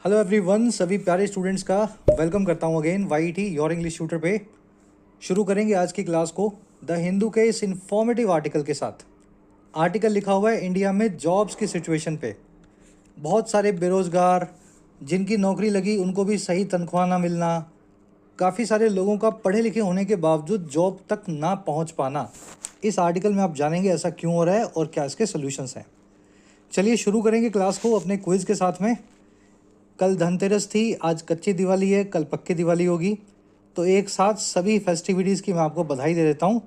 Hello everyone, सभी प्यारे students का वेलकम करता हूं again YT your English tutor पे। शुरू करेंगे आज की क्लास को द हिंदू के इस इंफॉर्मेटिव आर्टिकल के साथ। आर्टिकल लिखा हुआ है इंडिया में जॉब्स की सिचुएशन पे। बहुत सारे बेरोज़गार, जिनकी नौकरी लगी उनको भी सही तनख्वाह ना मिलना, काफ़ी सारे लोगों का पढ़े लिखे होने के बावजूद जॉब तक ना पहुंच पाना। इस आर्टिकल में आप जानेंगे ऐसा क्यों हो रहा है और क्या इसके सोल्यूशंस हैं। चलिए शुरू करेंगे क्लास को अपने क्विज़ के साथ में। कल धनतेरस थी, आज कच्ची दिवाली है, कल पक्की दिवाली होगी, तो एक साथ सभी फेस्टिविटीज़ की मैं आपको बधाई दे देता हूँ।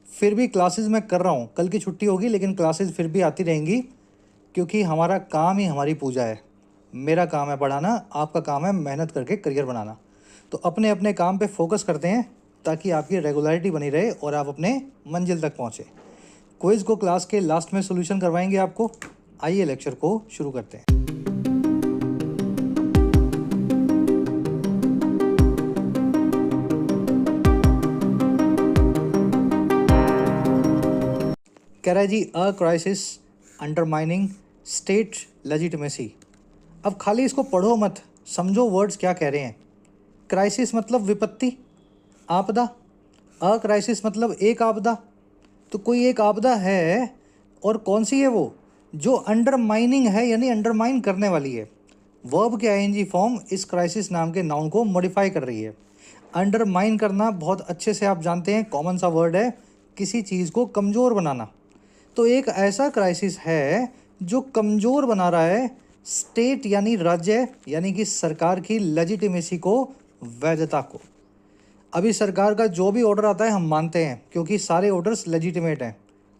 फिर भी क्लासेस मैं कर रहा हूँ, कल की छुट्टी होगी लेकिन क्लासेस फिर भी आती रहेंगी, क्योंकि हमारा काम ही हमारी पूजा है। मेरा काम है पढ़ाना, आपका काम है मेहनत करके करियर बनाना। तो अपने अपने काम पे फोकस करते हैं ताकि आपकी रेगुलरिटी बनी रहे और आप अपने मंजिल तक पहुँचे। क्विज़ को क्लास के लास्ट में सोल्यूशन करवाएंगे आपको। आइए लेक्चर को शुरू करते हैं। कह रहा है जी, a crisis undermining state legitimacy. अब खाली इसको पढ़ो मत, समझो वर्ड्स क्या कह रहे हैं। क्राइसिस मतलब विपत्ति, आपदा। अ क्राइसिस मतलब एक आपदा। तो कोई एक आपदा है, और कौन सी है वो? जो अंडरमाइनिंग है, यानी अंडरमाइन करने वाली है। वर्ब के आईएनजी फॉर्म इस क्राइसिस नाम के नाउन को मॉडिफाई कर रही है। अंडरमाइन करना बहुत अच्छे से आप जानते हैं, कॉमन सा वर्ड है, किसी चीज़ को कमज़ोर बनाना। तो एक ऐसा क्राइसिस है जो कमज़ोर बना रहा है स्टेट यानी राज्य यानी कि सरकार की लेजिटिमेसी को, वैधता को। अभी सरकार का जो भी ऑर्डर आता है हम मानते हैं, क्योंकि सारे ऑर्डर्स लेजिटिमेट हैं।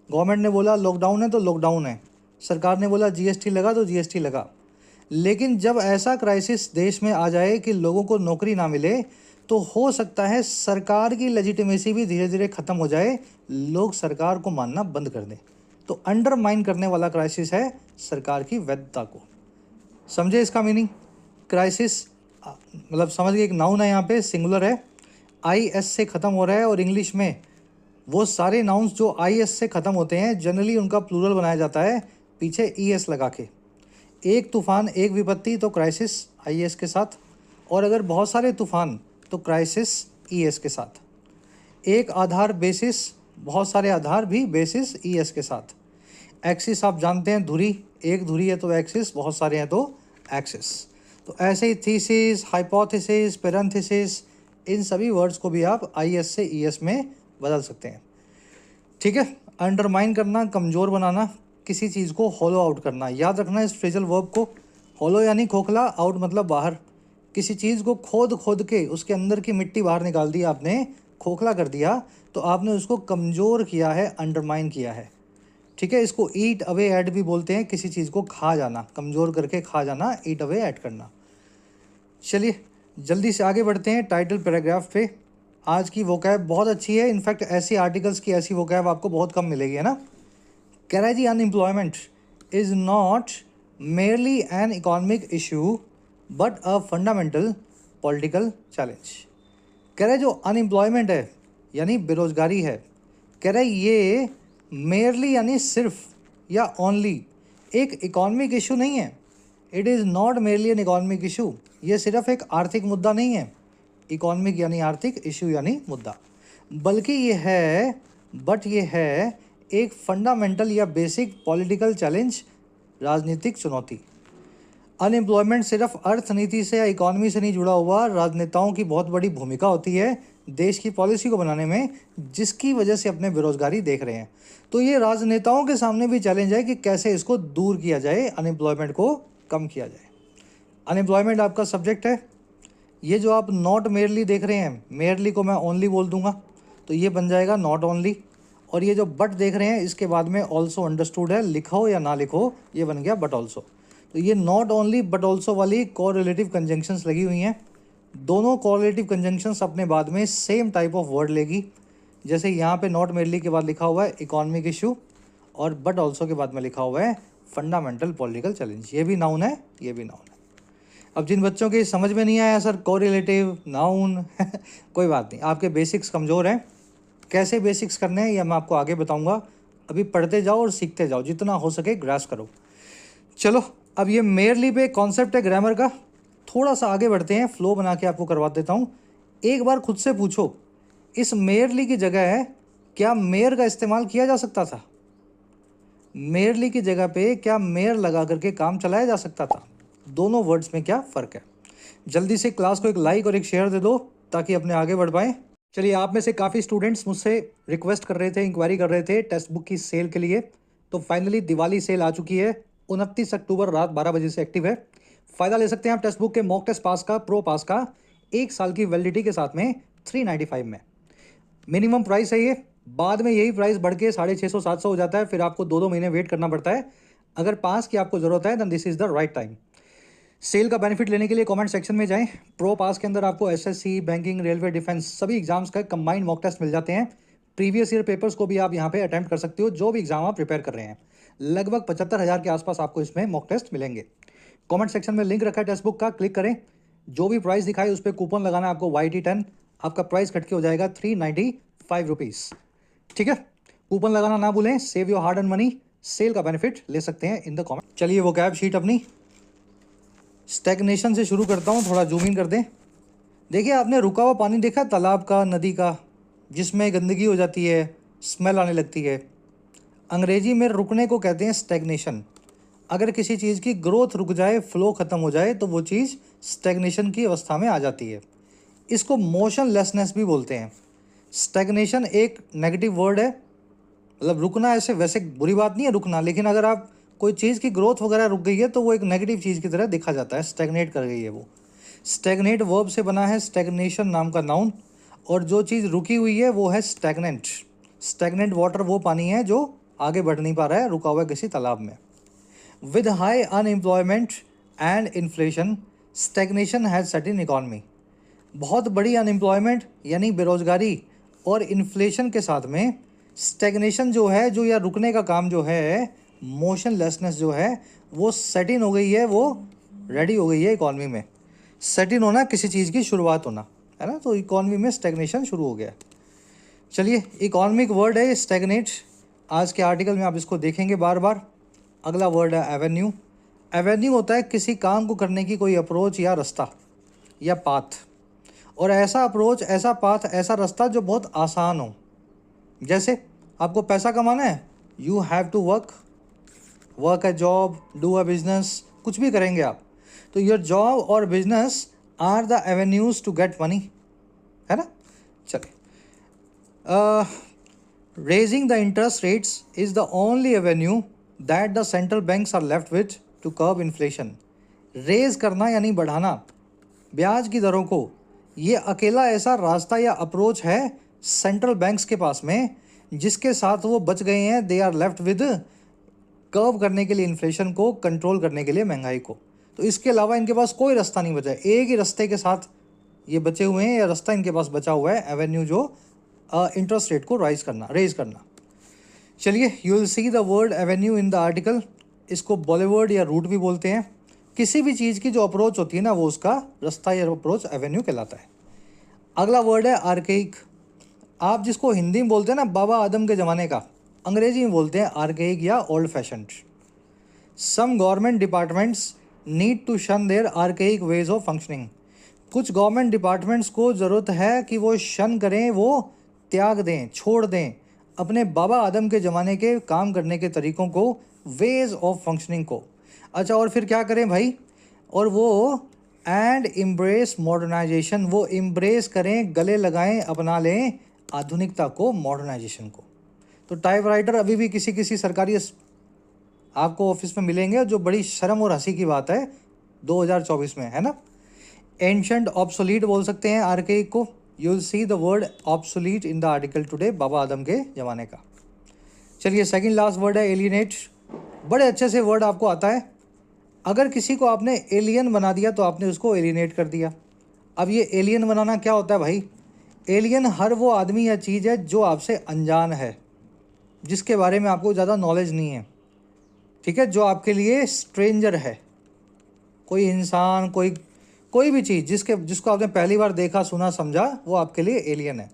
गवर्नमेंट ने बोला लॉकडाउन है तो लॉकडाउन है, सरकार ने बोला जीएसटी लगा तो जीएसटी लगा। लेकिन जब ऐसा क्राइसिस देश में आ जाए कि लोगों को नौकरी ना मिले, तो हो सकता है सरकार की लेजिटिमेसी भी धीरे धीरे ख़त्म हो जाए, लोग सरकार को मानना बंद कर दें। तो अंडरमाइन करने वाला क्राइसिस है सरकार की वैधता को। समझे इसका मीनिंग? क्राइसिस मतलब समझ गए, एक नाउन है यहाँ पे, सिंगुलर है, IS से ख़त्म हो रहा है। और इंग्लिश में वो सारे नाउन्स जो IS से ख़त्म होते हैं जनरली उनका प्लूरल बनाया जाता है पीछे ES लगा के। एक तूफ़ान, एक विपत्ति, तो क्राइसिस IS के साथ। और अगर बहुत सारे तूफ़ान तो क्राइसिस ES के साथ। एक आधार बेसिस, बहुत सारे आधार भी बेसिस ES के साथ। एक्सिस आप जानते हैं, धुरी, एक धुरी है तो एक्सिस, बहुत सारे हैं तो एक्सिस। तो ऐसे ही थीसिस, हाइपोथेसिस, पैरेंथेसिस, इन सभी वर्ड्स को भी आप IS से ES में बदल सकते हैं। ठीक है, अंडरमाइन करना, कमज़ोर बनाना, किसी चीज़ को हॉलो आउट करना। याद रखना इस फ्रेजल वर्ब को। हॉलो यानी खोखला, आउट मतलब बाहर। किसी चीज़ को खोद खोद के उसके अंदर की मिट्टी बाहर निकाल दी आपने, खोखला कर दिया, तो आपने उसको कमज़ोर किया है, अंडरमाइन किया है। ठीक है, इसको ईट अवे ऐड भी बोलते हैं, किसी चीज़ को खा जाना, कमज़ोर करके खा जाना, ईट अवे ऐड करना। चलिए जल्दी से आगे बढ़ते हैं टाइटल पैराग्राफ पे। आज की वोकैब बहुत अच्छी है, इनफैक्ट ऐसे आर्टिकल्स की ऐसी वोकैब आपको बहुत कम मिलेगी, है ना। कह रहा है जी, unemployment is not merely an economic issue but a fundamental political challenge. कह रहा है जो अनएम्प्लॉयमेंट है यानी बेरोज़गारी है, कह रहा है ये मेयरली यानी सिर्फ या ओनली एक इकोनॉमिक इशू नहीं है। It is not merely an economic issue, ये सिर्फ एक आर्थिक मुद्दा नहीं है। इकोनॉमिक यानी आर्थिक, इशू यानी मुद्दा, बल्कि ये है एक फंडामेंटल या बेसिक पॉलिटिकल चैलेंज, राजनीतिक चुनौती। अनएम्प्लॉयमेंट सिर्फ अर्थनीति से या इकॉनमी से नहीं जुड़ा हुआ, राजनेताओं की बहुत बड़ी भूमिका होती है देश की पॉलिसी को बनाने में, जिसकी वजह से अपने बेरोज़गारी देख रहे हैं। तो ये राजनेताओं के सामने भी चैलेंज है कि कैसे इसको दूर किया जाए, अनएम्प्लॉयमेंट को कम किया जाए। अनएम्प्लॉयमेंट आपका सब्जेक्ट है। ये जो आप नॉट मेयरली देख रहे हैं, मेयरली को मैं ओनली बोल दूंगा तो ये बन जाएगा नॉट ओनली। और ये जो बट देख रहे हैं इसके बाद में ऑल्सो अंडरस्टूड है, लिखो या ना लिखो ये बन गया बट ऑल्सो। तो ये नॉट ओनली बट ऑल्सो वाली कोरिलेटिव कंजंक्शंस लगी हुई हैं। दोनों कोरिलेटिव कंजंक्शंस अपने बाद में सेम टाइप ऑफ वर्ड लेगी। जैसे यहाँ पे नॉट मेयरली के बाद लिखा हुआ है इकोनॉमिक इशू, और बट ऑल्सो के बाद में लिखा हुआ है फंडामेंटल पॉलिटिकल चैलेंज। ये भी नाउन है, ये भी नाउन है। अब जिन बच्चों के समझ में नहीं आया सर कोरिलेटिव नाउन कोई बात नहीं, आपके बेसिक्स कमज़ोर हैं। कैसे बेसिक्स करने हैं ये मैं आपको आगे बताऊंगा। अभी पढ़ते जाओ और सीखते जाओ, जितना हो सके ग्रास्प करो। चलो अब ये मेयरली पे कॉन्सेप्ट है ग्रामर का, थोड़ा सा आगे बढ़ते हैं, फ्लो बना के आपको करवा देता हूँ। एक बार खुद से पूछो, इस मेयरली की जगह है क्या मेयर का इस्तेमाल किया जा सकता था? मेयरली की जगह पे क्या मेयर लगा करके काम चलाया जा सकता था? दोनों वर्ड्स में क्या फ़र्क है? जल्दी से क्लास को एक लाइक और एक शेयर दे दो ताकि अपने आगे बढ़ पाएँ। चलिए, आप में से काफ़ी स्टूडेंट्स मुझसे रिक्वेस्ट कर रहे थे, इंक्वायरी कर रहे थे टेक्स्ट बुक की सेल के लिए। तो फाइनली दिवाली सेल आ चुकी है, 29 अक्टूबर रात 12 बजे से एक्टिव है। फ़ायदा ले सकते हैं आप टेक्स्ट बुक के मॉक टेस्ट पास का, प्रो पास का, 1 साल की वैलिडिटी के साथ में 395 में। मिनिमम प्राइस है ये, बाद में यही प्राइस बढ़ के 650-700 हो जाता है, फिर आपको 2-2 महीने वेट करना पड़ता है। अगर पास की आपको ज़रूरत है then this is the right time. Sale का बेनिफिट लेने के लिए कमेंट सेक्शन में जाएं। प्रो पास के अंदर आपको एसएससी, बैंकिंग, रेलवे, डिफेंस सभी एग्जाम्स का कंबाइंड मॉक टेस्ट मिल जाते हैं। प्रीवियस ईयर पेपर्स को भी आप यहाँ पे अटेम्प्ट कर सकते हो, जो भी एग्जाम आप प्रिपेयर कर रहे हैं। लगभग 75,000 के आसपास आपको इसमें मॉक टेस्ट मिलेंगे। कमेंट सेक्शन में लिंक रखा है टेक्स्ट बुक का, क्लिक करें। जो भी प्राइस दिखाए उस पर कूपन लगाना आपको YT10, आपका प्राइस कट के हो जाएगा 395 रुपीज़। ठीक है, कूपन लगाना ना भूलें, save your hard and money. Sale का बेनिफिट ले सकते हैं इन द कमेंट। चलिए वो कैब शीट अपनी स्टैग्नेशन से शुरू करता हूँ, थोड़ा जूम इन कर दें। देखिए, आपने रुका हुआ पानी देखा तालाब का, नदी का, जिसमें गंदगी हो जाती है, स्मेल आने लगती है। अंग्रेजी में रुकने को कहते हैं स्टैग्नेशन। अगर किसी चीज़ की ग्रोथ रुक जाए, फ्लो ख़त्म हो जाए, तो वो चीज़ स्टैग्नेशन की अवस्था में आ जाती है। इसको मोशनलेसनेस भी बोलते हैं। स्टैग्नेशन एक नेगेटिव वर्ड है, मतलब रुकना ऐसे वैसे बुरी बात नहीं है रुकना, लेकिन अगर आप कोई चीज़ की ग्रोथ वगैरह रुक गई है तो वो एक नेगेटिव चीज़ की तरह देखा जाता है, स्टैग्नेट कर गई है वो। स्टैग्नेट वर्ब से बना है स्टैग्नेशन नाम का नाउन, और जो चीज़ रुकी हुई है वो है स्टैग्नेंट। स्टैग्नेंट वाटर वो पानी है जो आगे बढ़ नहीं पा रहा है, रुका हुआ है किसी तालाब में। With high unemployment and inflation, stagnation has set in economy. बहुत बड़ी अनएम्प्लॉयमेंट यानी बेरोजगारी और इन्फ्लेशन के साथ में स्टैग्नेशन जो है, जो या रुकने का काम जो है, मोशनलेसनेस जो है, वो सेट इन हो गई है, वो रेडी हो गई है इकॉनमी में। सेट इन होना किसी चीज़ की शुरुआत होना है ना, तो इकॉनमी में स्टैग्नेशन शुरू हो गया। चलिए, इकॉनमिक वर्ड है स्टैग्नेट, आज के आर्टिकल में आप इसको देखेंगे बार बार। अगला वर्ड है एवेन्यू। एवेन्यू होता है किसी काम को करने की कोई अप्रोच या रास्ता या पाथ, और ऐसा अप्रोच, ऐसा पाथ, ऐसा रास्ता जो बहुत आसान हो। जैसे आपको पैसा कमाना है, you have to work a job, do a business, कुछ भी करेंगे आप, तो योर जॉब और business are the avenues to get money, है ना। चलिए, raising the interest rates is the only avenue that the central banks are left with to curb inflation. Raise करना यानी बढ़ाना ब्याज की दरों को, ये अकेला ऐसा रास्ता या अप्रोच है सेंट्रल बैंक्स के पास में जिसके साथ वो बच गए हैं। They are left with curb करने के लिए इन्फ्लेशन को, कंट्रोल करने के लिए महंगाई को। तो इसके अलावा इनके पास कोई रास्ता नहीं बचा है, एक ही रास्ते के साथ ये बचे हुए हैं, या रास्ता इनके पास बचा हुआ है, एवेन्यू, जो इंटरेस्ट रेट को रेज करना। चलिए, you will see the word Avenue in the article. इसको बॉलीवर्ड या रूट भी बोलते हैं। किसी भी चीज़ की जो अप्रोच होती है ना, वो उसका रास्ता या अप्रोच एवेन्यू कहलाता है। अगला वर्ड है आर्केइक। आप जिसको हिंदी में बोलते हैं ना बाबा आदम के ज़माने का, अंग्रेजी में बोलते हैं आर्केइक या old fashioned. Some government departments need to shun their archaic ways of functioning. कुछ गवर्नमेंट डिपार्टमेंट्स को ज़रूरत है कि वो शन करें, वो त्याग दें, छोड़ दें अपने बाबा आदम के ज़माने के काम करने के तरीक़ों को, वेज ऑफ फंक्शनिंग को। अच्छा, और फिर क्या करें भाई, और वो एंड एम्ब्रेस मॉडर्नाइजेशन, वो एम्ब्रेस करें, गले लगाएं, अपना लें आधुनिकता को, मॉडर्नाइजेशन को। तो टाइपराइटर अभी भी किसी किसी सरकारी आपको ऑफिस में मिलेंगे, जो बड़ी शर्म और हंसी की बात है 2024 में, है ना। एंशंट ऑब्सोलीट बोल सकते हैं आर्केइक को। You will see the word obsolete in the article today, बाबा आदम के ज़माने का। चलिए, सेकंड लास्ट वर्ड है एलियनेट। बड़े अच्छे से वर्ड आपको आता है। अगर किसी को आपने एलियन बना दिया तो आपने उसको एलियनेट कर दिया। अब ये एलियन बनाना क्या होता है भाई? एलियन हर वो आदमी या चीज़ है जो आपसे अनजान है, जिसके बारे में आपको ज़्यादा नॉलेज नहीं है, ठीक है, जो आपके लिए स्ट्रेंजर है। कोई इंसान, कोई भी चीज़ जिसको आपने पहली बार देखा, सुना, समझा, वो आपके लिए एलियन है।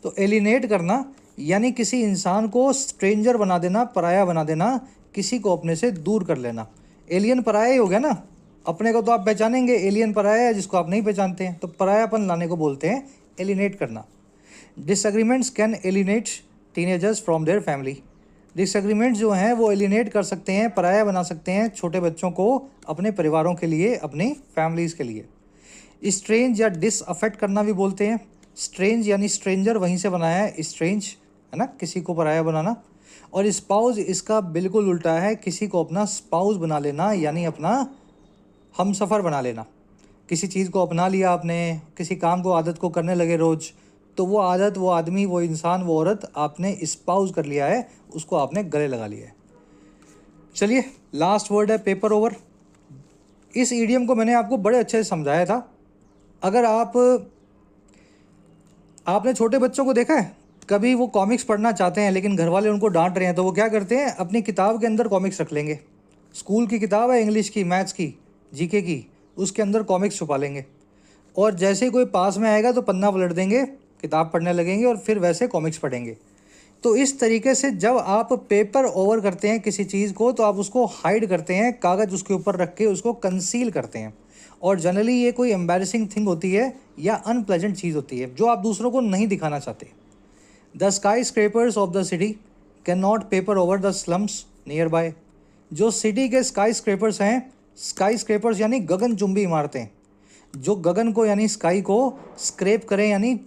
तो एलिनेट करना यानी किसी इंसान को स्ट्रेंजर बना देना, पराया बना देना, किसी को अपने से दूर कर लेना। एलियन पराया ही हो गया ना, अपने को तो आप पहचानेंगे, एलियन पराया है जिसको आप नहीं पहचानते हैं, तो परायापन लाने को बोलते हैं एलिनेट करना। Disagreements can एलिनेट teenagers from their family. Disagreements जो हैं वो एलिनेट कर सकते हैं, पराया बना सकते हैं छोटे बच्चों को अपने परिवारों के लिए, अपनी फैमिलीज़ के लिए। स्ट्रेंज या डिसअफेक्ट करना भी बोलते हैं। स्ट्रेंज यानी स्ट्रेंजर वहीं से बनाया है, स्ट्रेंज है ना, किसी को पराया बनाना। और स्पाउस इसका बिल्कुल उल्टा है, किसी को अपना स्पाउस बना लेना, यानी अपना हम सफ़र बना लेना। किसी चीज़ को अपना लिया आपने, किसी काम को, आदत को करने लगे रोज़, तो वो आदत, वो आदमी, वो इंसान, वो औरत आपने स्पाउस कर लिया है, उसको आपने गले लगा लिया है। चलिए लास्ट वर्ड है पेपर ओवर। इस ईडियम को मैंने आपको बड़े अच्छे से समझाया था। अगर आपने छोटे बच्चों को देखा है, कभी वो कॉमिक्स पढ़ना चाहते हैं लेकिन घर वाले उनको डांट रहे हैं, तो वो क्या करते हैं, अपनी किताब के अंदर कॉमिक्स रख लेंगे। स्कूल की किताब है, इंग्लिश की, मैथ्स की, जीके की, उसके अंदर कॉमिक्स छुपा लेंगे, और जैसे ही कोई पास में आएगा तो पन्ना पलट देंगे, किताब पढ़ने लगेंगे और फिर वैसे कॉमिक्स पढ़ेंगे। तो इस तरीके से जब आप पेपर ओवर करते हैं किसी चीज़ को, तो आप उसको हाइड करते हैं, कागज़ उसके ऊपर रख के उसको कंसील करते हैं। और जनरली ये कोई एम्बैरेसिंग थिंग होती है या अनप्लेजेंट चीज़ होती है जो आप दूसरों को नहीं दिखाना चाहते। The sky scrapers of the city can not paper over the slums near by. जो सिटी के स्काई स्क्रेपर्स हैं, स्काई स्क्रेपर्स यानी गगनचुंबी इमारतें, जो गगन को यानी स्काई को स्क्रेप करें, यानी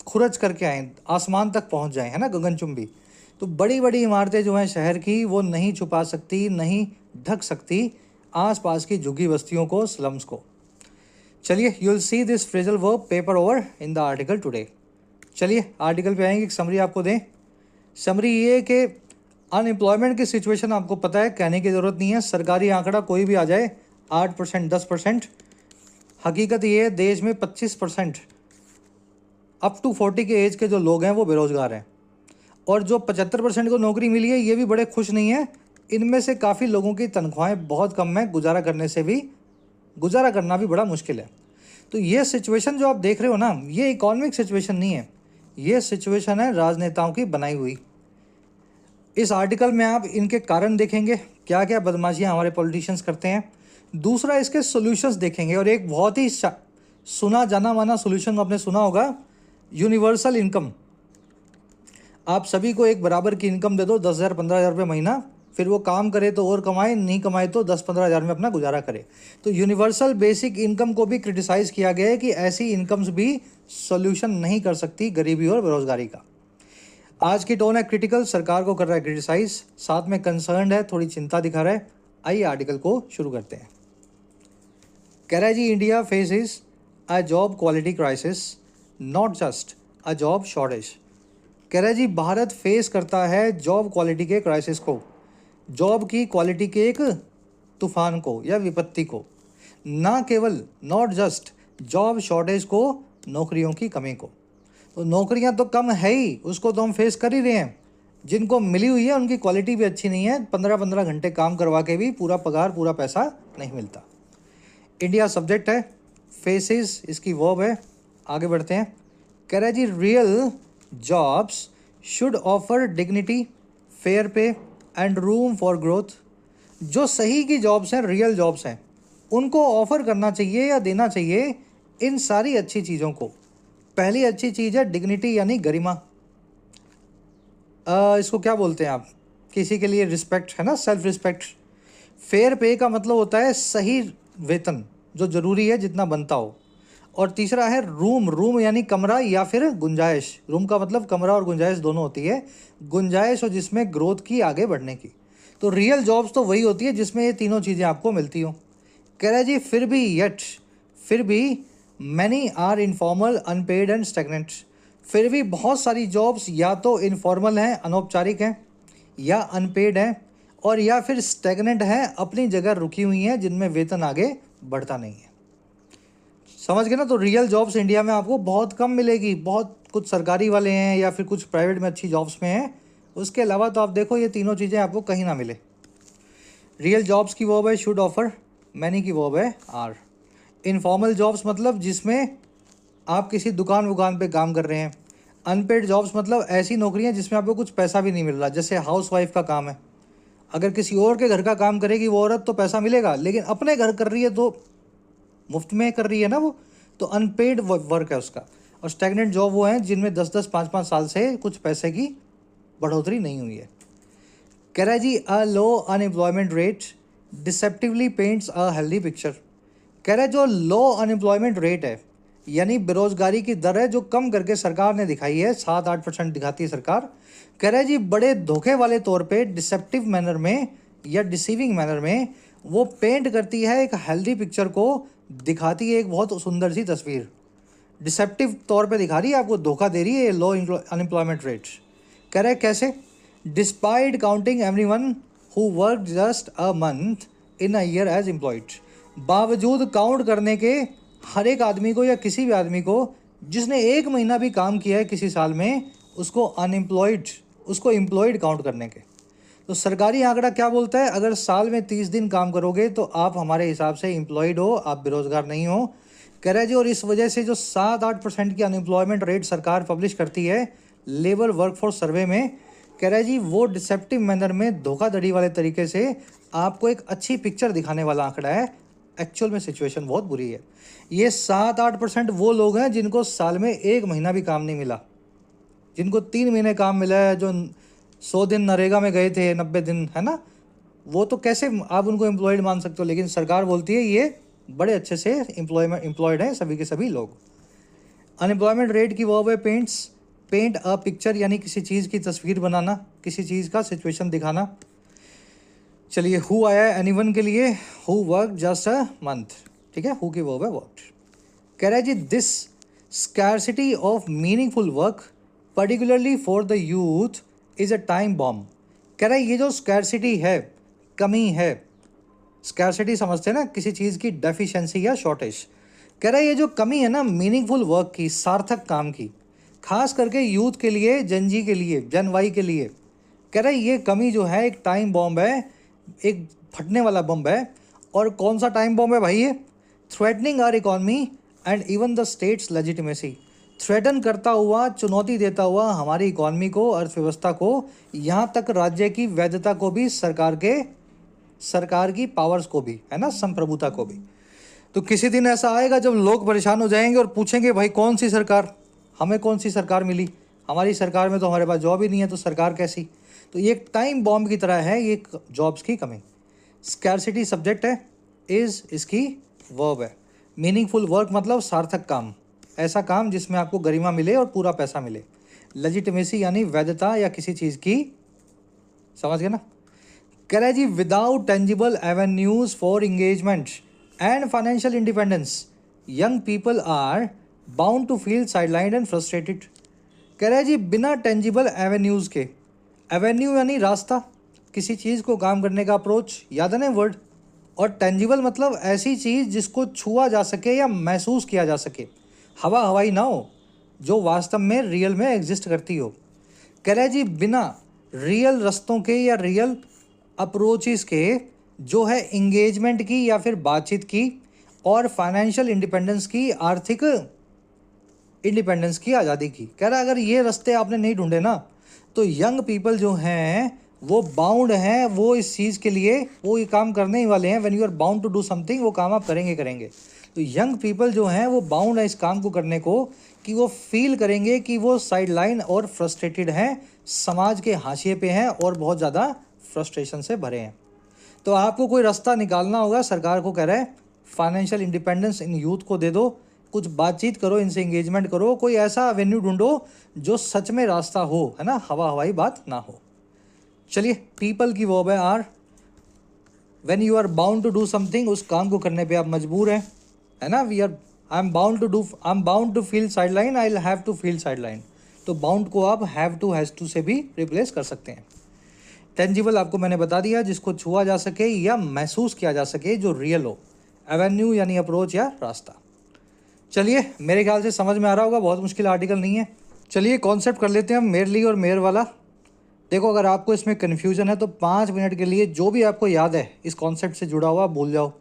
खुरच करके आएँ, आसमान तक पहुंच जाएं, है ना, गगनचुंबी। तो बड़ी बड़ी इमारतें जो हैं शहर की, वो नहीं छुपा सकती, नहीं ढक सकती आसपास की झुग्गी बस्तियों को, स्लम्स को। चलिए, you will see this phrasal verb paper over in the article today. चलिए आर्टिकल पे आएंगे, एक समरी आपको दें। समरी ये कि अनएम्प्लॉयमेंट की सिचुएशन आपको पता है, कहने की ज़रूरत नहीं है, सरकारी आंकड़ा कोई भी आ जाए, 8%, 10%। हकीकत ये है, देश में 25% अप टू 40 के एज के जो लोग हैं वो बेरोज़गार हैं। और जो 75% को नौकरी मिली है, ये भी बड़े खुश नहीं है। इनमें से काफ़ी लोगों की तनख्वाहें बहुत कम हैं, गुजारा करना भी बड़ा मुश्किल है। तो ये सिचुएशन जो आप देख रहे हो ना, ये इकोनॉमिक सिचुएशन नहीं है, ये सिचुएशन है राजनेताओं की बनाई हुई। इस आर्टिकल में आप इनके कारण देखेंगे, क्या क्या बदमाशियाँ हमारे पॉलिटिशियंस करते हैं। दूसरा, इसके सॉल्यूशंस देखेंगे, और एक बहुत ही सुना जाना माना सॉल्यूशन आपने सुना होगा, यूनिवर्सल इनकम। आप सभी को एक बराबर की इनकम दे दो, 10,000 15,000 रुपये महीना, फिर वो काम करे तो और कमाए, नहीं कमाए तो 10-15 हज़ार में अपना गुजारा करे। तो यूनिवर्सल बेसिक इनकम को भी क्रिटिसाइज़ किया गया है कि ऐसी इनकम्स भी सॉल्यूशन नहीं कर सकती गरीबी और बेरोजगारी का। आज की टोन है क्रिटिकल, सरकार को कर रहा है क्रिटिसाइज, साथ में कंसर्न्ड है, थोड़ी चिंता दिखा रहा है। आइए आर्टिकल को शुरू करते हैं। कह रहा है जी, India faces a job quality crisis, not just a job shortage. कह रहा है जी, भारत फेस करता है जॉब क्वालिटी के क्राइसिस को, जॉब की क्वालिटी के एक तूफान को या विपत्ति को, ना केवल, नॉट जस्ट जॉब शॉर्टेज को, नौकरियों की कमी को। तो नौकरियां तो कम है ही, उसको तो हम फेस कर ही रहे हैं। जिनको मिली हुई है उनकी क्वालिटी भी अच्छी नहीं है, 15-15 घंटे काम करवा के भी पूरा पगार, पूरा पैसा नहीं मिलता। इंडिया सब्जेक्ट है, फेसेस इसकी वर्ब है। आगे बढ़ते हैं। कह रहा है जी, real jobs should offer dignity, fair pay and room for growth. जो सही की जॉब्स हैं, रियल जॉब्स हैं, उनको ऑफर करना चाहिए या देना चाहिए इन सारी अच्छी चीज़ों को। पहली अच्छी चीज़ है डिग्निटी यानी गरिमा। इसको क्या बोलते हैं आप, किसी के लिए रिस्पेक्ट, है ना, सेल्फ रिस्पेक्ट। फेयर पे का मतलब होता है सही वेतन, जो ज़रूरी है, जितना बनता हो। और तीसरा है रूम, रूम यानी कमरा या फिर गुंजाइश। रूम का मतलब कमरा और गुंजाइश दोनों होती है। गुंजाइश और जिसमें ग्रोथ की, आगे बढ़ने की। तो रियल जॉब्स तो वही होती है जिसमें ये तीनों चीज़ें आपको मिलती हो। कह रहा है जी, फिर भी many are informal, unpaid and stagnant. फिर भी बहुत सारी जॉब्स या तो इनफॉर्मल हैं, अनौपचारिक हैं, या अनपेड हैं, और या फिर स्टेगनेंट हैं, अपनी जगह रुकी हुई हैं, जिनमें वेतन आगे बढ़ता नहीं है। समझ गए ना। तो रियल जॉब्स इंडिया में आपको बहुत कम मिलेगी। बहुत कुछ सरकारी वाले हैं या फिर कुछ प्राइवेट में अच्छी जॉब्स में हैं, उसके अलावा तो आप देखो ये तीनों चीज़ें आपको कहीं ना मिले। रियल जॉब्स की वर्ब है शुड ऑफर, मैनी की वर्ब है आर। इनफॉर्मल जॉब्स मतलब जिसमें आप किसी दुकान वुकान पे काम कर रहे हैं। अनपेड जॉब्स मतलब ऐसी नौकरियां जिसमें आपको कुछ पैसा भी नहीं मिल रहा, जैसे हाउस वाइफ का काम है, अगर किसी और के घर का काम करेगी वो औरत तो पैसा मिलेगा, लेकिन अपने घर कर रही है तो मुफ्त में कर रही है ना वो, तो अनपेड वर्क है उसका। और स्टैगनेंट जॉब वो हैं जिनमें 10-10, 5-5 साल से कुछ पैसे की बढ़ोतरी नहीं हुई है। कह रहा है जी a low unemployment rate deceptively paints a healthy picture. कह रहा है जो लो अनएम्प्लॉयमेंट रेट है यानी बेरोजगारी की दर है जो कम करके सरकार ने दिखाई है, 7-8% दिखाती है सरकार। कह रहा है जी बड़े धोखे वाले तौर पे डिसेप्टिव मैनर में या डिसीविंग मैनर में वो पेंट करती है एक हेल्दी पिक्चर को, दिखाती है एक बहुत सुंदर सी तस्वीर। डिसेप्टिव तौर पे दिखा रही है आपको, धोखा दे रही है लो अनएम्प्लॉयमेंट रेट। कह रहे हैं कैसे? Despite counting everyone who work just a month in a year as employed. बावजूद काउंट करने के हर एक आदमी को या किसी भी आदमी को जिसने 1 महीना भी काम किया है किसी साल में, उसको अनएम्प्लॉयड, उसको एम्प्लॉयड काउंट करने के। तो सरकारी आंकड़ा क्या बोलता है? अगर साल में 30 दिन काम करोगे तो आप हमारे हिसाब से एम्प्लॉयड हो, आप बेरोजगार नहीं हो। कह रहे जी और इस वजह से जो 7-8% की अनएम्प्लॉयमेंट रेट सरकार पब्लिश करती है लेबर वर्कफोर्स सर्वे में, कह रहा है जी वो डिसेप्टिव मैनर में धोखाधड़ी वाले तरीके से आपको एक अच्छी पिक्चर दिखाने वाला आंकड़ा है। एक्चुअल में सिचुएशन बहुत बुरी है। ये 7-8% वो लोग हैं जिनको साल में 1 महीना भी काम नहीं मिला, जिनको 3 महीने काम मिला है, जो 100 दिन नरेगा में गए थे, 90 दिन, है ना, वो तो कैसे आप उनको एम्प्लॉयड मान सकते हो? लेकिन सरकार बोलती है ये बड़े अच्छे से एम्प्लॉयड हैं सभी के सभी लोग। अनएम्प्लॉयमेंट रेट की वर्ब है पेंट अ पिक्चर, यानी किसी चीज़ की तस्वीर बनाना, किसी चीज़ का सिचुएशन दिखाना। चलिए हु आया है एनीवन के लिए, who work just a month, ठीक है, हु की वर्ब है वर्क। कह रहा है जी this scarcity of meaningful work particularly for the youth is a time bomb. कह रहा है ये जो स्कैरसिटी है, कमी है, स्कैरसिटी समझते हैं ना किसी चीज़ की डेफिशिएंसी या शॉर्टेज। कह रहा है ये जो कमी है ना मीनिंगफुल वर्क की, सार्थक काम की, खास करके यूथ के लिए, जनजी के लिए, जन वाई के लिए, कह रहा है ये कमी जो है एक टाइम बॉम्ब है, एक फटने वाला बम है। और कौन सा टाइम बॉम्ब है भाई ये? Threatening our economy and even the state's legitimacy. Threaten करता हुआ, चुनौती देता हुआ हमारी इकॉनमी को, अर्थव्यवस्था को, यहाँ तक राज्य की वैधता को भी, सरकार की पावर्स को भी, है ना, संप्रभुता को भी। तो किसी दिन ऐसा आएगा जब लोग परेशान हो जाएंगे और पूछेंगे भाई कौन सी सरकार, हमें कौन सी सरकार मिली, हमारी सरकार में तो हमारे पास जॉब ही नहीं है, तो सरकार कैसी? तो ये एक टाइम बॉम्ब की तरह है ये जॉब्स की कमी। स्कैरसिटी सब्जेक्ट है, इज़ इसकी वर्ब है। मीनिंगफुल वर्क मतलब सार्थक काम, ऐसा काम जिसमें आपको गरिमा मिले और पूरा पैसा मिले। लेजिटिमेसी यानी वैधता या किसी चीज़ की, समझ गए ना। कह रहा है जी without tangible avenues for engagement and financial independence young people are bound to feel sidelined and frustrated. कह रहा है जी बिना टेंजिबल एवेन्यूज़ के, एवेन्यू यानी रास्ता, किसी चीज़ को काम करने का अप्रोच, याद है ना वर्ड। और टेंजिबल मतलब ऐसी चीज़ जिसको छुआ जा सके या महसूस किया जा सके, हवा हवाई ना हो, जो वास्तव में रियल में एग्जिस्ट करती हो। कह रहा है जी बिना रियल रस्तों के या रियल अप्रोचेस के, जो है इंगेजमेंट की या फिर बातचीत की, और फाइनेंशियल इंडिपेंडेंस की, आर्थिक इंडिपेंडेंस की, आज़ादी की। कह रहा है अगर ये रास्ते आपने नहीं ढूंढे ना तो यंग पीपल जो हैं वो बाउंड हैं, वो इस चीज़ के लिए वो ये काम करने ही वाले हैं। When you are bound to do something, वो काम आप करेंगे। तो यंग पीपल जो हैं वो बाउंड है इस काम को करने को, कि वो फील करेंगे कि वो साइडलाइन और फ्रस्ट्रेटेड हैं, समाज के हाशिए पे हैं और बहुत ज़्यादा फ्रस्ट्रेशन से भरे हैं। तो आपको कोई रास्ता निकालना होगा, सरकार को कह रहा है फाइनेंशियल इंडिपेंडेंस इन यूथ को दे दो, कुछ बातचीत करो, इनसे एंगेजमेंट करो, कोई ऐसा एवेन्यू ढूंढो जो सच में रास्ता हो, है ना, हवा हवाई बात ना हो। चलिए पीपल की वर्ब है are. When you are bound to do something, उस काम को करने पे आप मजबूर हैं, है ना। I am bound to feel sideline, I will have to feel sideline. तो बाउंड को आप हैव टू, हैज टू से भी रिप्लेस कर सकते हैं। टेंजिबल आपको मैंने बता दिया, जिसको छुआ जा सके या महसूस किया जा सके, जो रियल हो। एवेन्यू यानी अप्रोच या रास्ता। चलिए मेरे ख्याल से समझ में आ रहा होगा, बहुत मुश्किल आर्टिकल नहीं है। चलिए कॉन्सेप्ट कर लेते हैं हम मेयरली और मेयर वाला। देखो अगर आपको इसमें कन्फ्यूज़न है तो 5 मिनट के लिए जो भी आपको याद है इस कॉन्सेप्ट से जुड़ा हुआ भूल जाओ।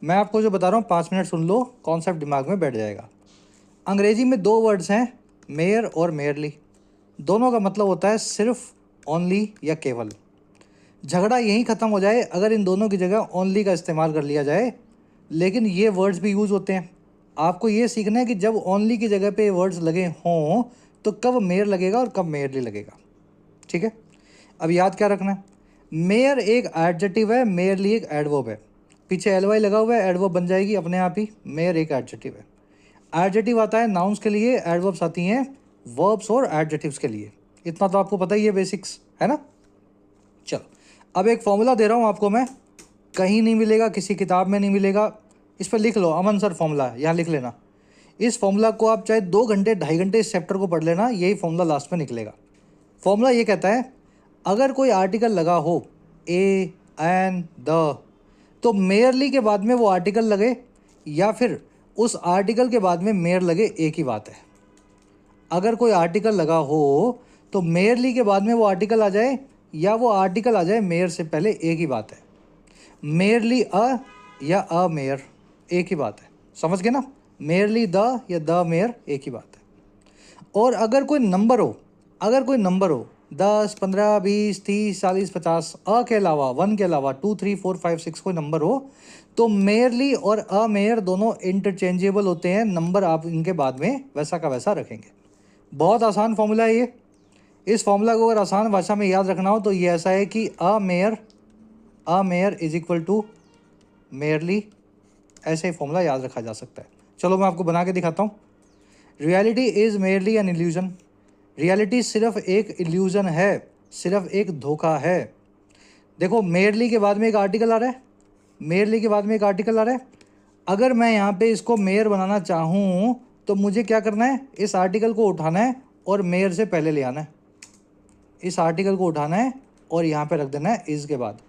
मैं आपको जो बता रहा हूँ 5 मिनट सुन लो, कॉन्सेप्ट दिमाग में बैठ जाएगा। अंग्रेजी में 2 वर्ड्स हैं, मेयर और मेयरली। दोनों का मतलब होता है सिर्फ, ओनली या केवल। झगड़ा यहीं ख़त्म हो जाए अगर इन दोनों की जगह ओनली का इस्तेमाल कर लिया जाए। लेकिन ये वर्ड्स भी यूज़ होते हैं। आपको ये सीखना है कि जब ओनली की जगह पे वर्ड्स लगे हों तो कब मेयर लगेगा और कब मेयरली लगेगा। ठीक है, अब याद क्या रखना है, मेयर एक एडजेक्टिव है, मेयरली एक एडवर्ब है। पीछे एलवाई लगा हुआ है, एडवर्ब बन जाएगी अपने आप ही। मेयर एक एडजेक्टिव है। एडजेक्टिव आता है नाउन्स के लिए, एडवर्ब्स आती हैं वर्ब्स और एडजेक्टिव्स के लिए। इतना तो आपको पता ही है, बेसिक्स है ना। चलो, अब एक फॉर्मूला दे रहा हूँ आपको मैं, कहीं नहीं मिलेगा, किसी किताब में नहीं मिलेगा। इस पर लिख लो अमन सर फॉर्मूला, यहाँ लिख लेना। इस फॉर्मूला को आप चाहे 2 घंटे 2.5 घंटे इस चैप्टर को पढ़ लेना, यही फॉर्मूला लास्ट में निकलेगा। फॉर्मूला ये कहता है, अगर कोई आर्टिकल लगा हो ए, एन, द, तो मेयरली के बाद में वो आर्टिकल लगे या फिर उस आर्टिकल के बाद में मेयर लगे, एक ही बात है। अगर कोई आर्टिकल लगा हो तो मेयरली के बाद में वो आर्टिकल आ जाए या वो आर्टिकल आ जाए मेयर से पहले, एक ही बात है। मेयरली अ या अ मेयर, एक ही बात है। समझ गए ना, मेयरली द या द मेयर, एक ही बात है। और अगर कोई नंबर हो, 10, 15, 20, 30, 40, 50, अ के अलावा 1 के अलावा 2, 3, 4, 5, 6 कोई नंबर हो, तो मेयरली और अ मेयर दोनों इंटरचेंजेबल होते हैं। नंबर आप इनके बाद में वैसा का वैसा रखेंगे। बहुत आसान फॉर्मूला है ये। इस फॉर्मूला को अगर आसान भाषा में याद रखना हो तो ये ऐसा है कि a mere is equal to merely, ऐसे ही फॉर्मूला याद रखा जा सकता है। चलो मैं आपको बना के दिखाता हूँ। Reality is merely an illusion. Reality सिर्फ एक इल्यूजन है, सिर्फ एक धोखा है। देखो, मेयरली के बाद में एक आर्टिकल आ रहा है, मेयरली के बाद में एक आर्टिकल आ रहा है। अगर मैं यहाँ पे इसको मेयर बनाना चाहूँ तो मुझे क्या करना है, इस आर्टिकल को उठाना है और मेयर से पहले ले आना है। इस आर्टिकल को उठाना है और यहाँ पे रख देना है इज़ के बाद।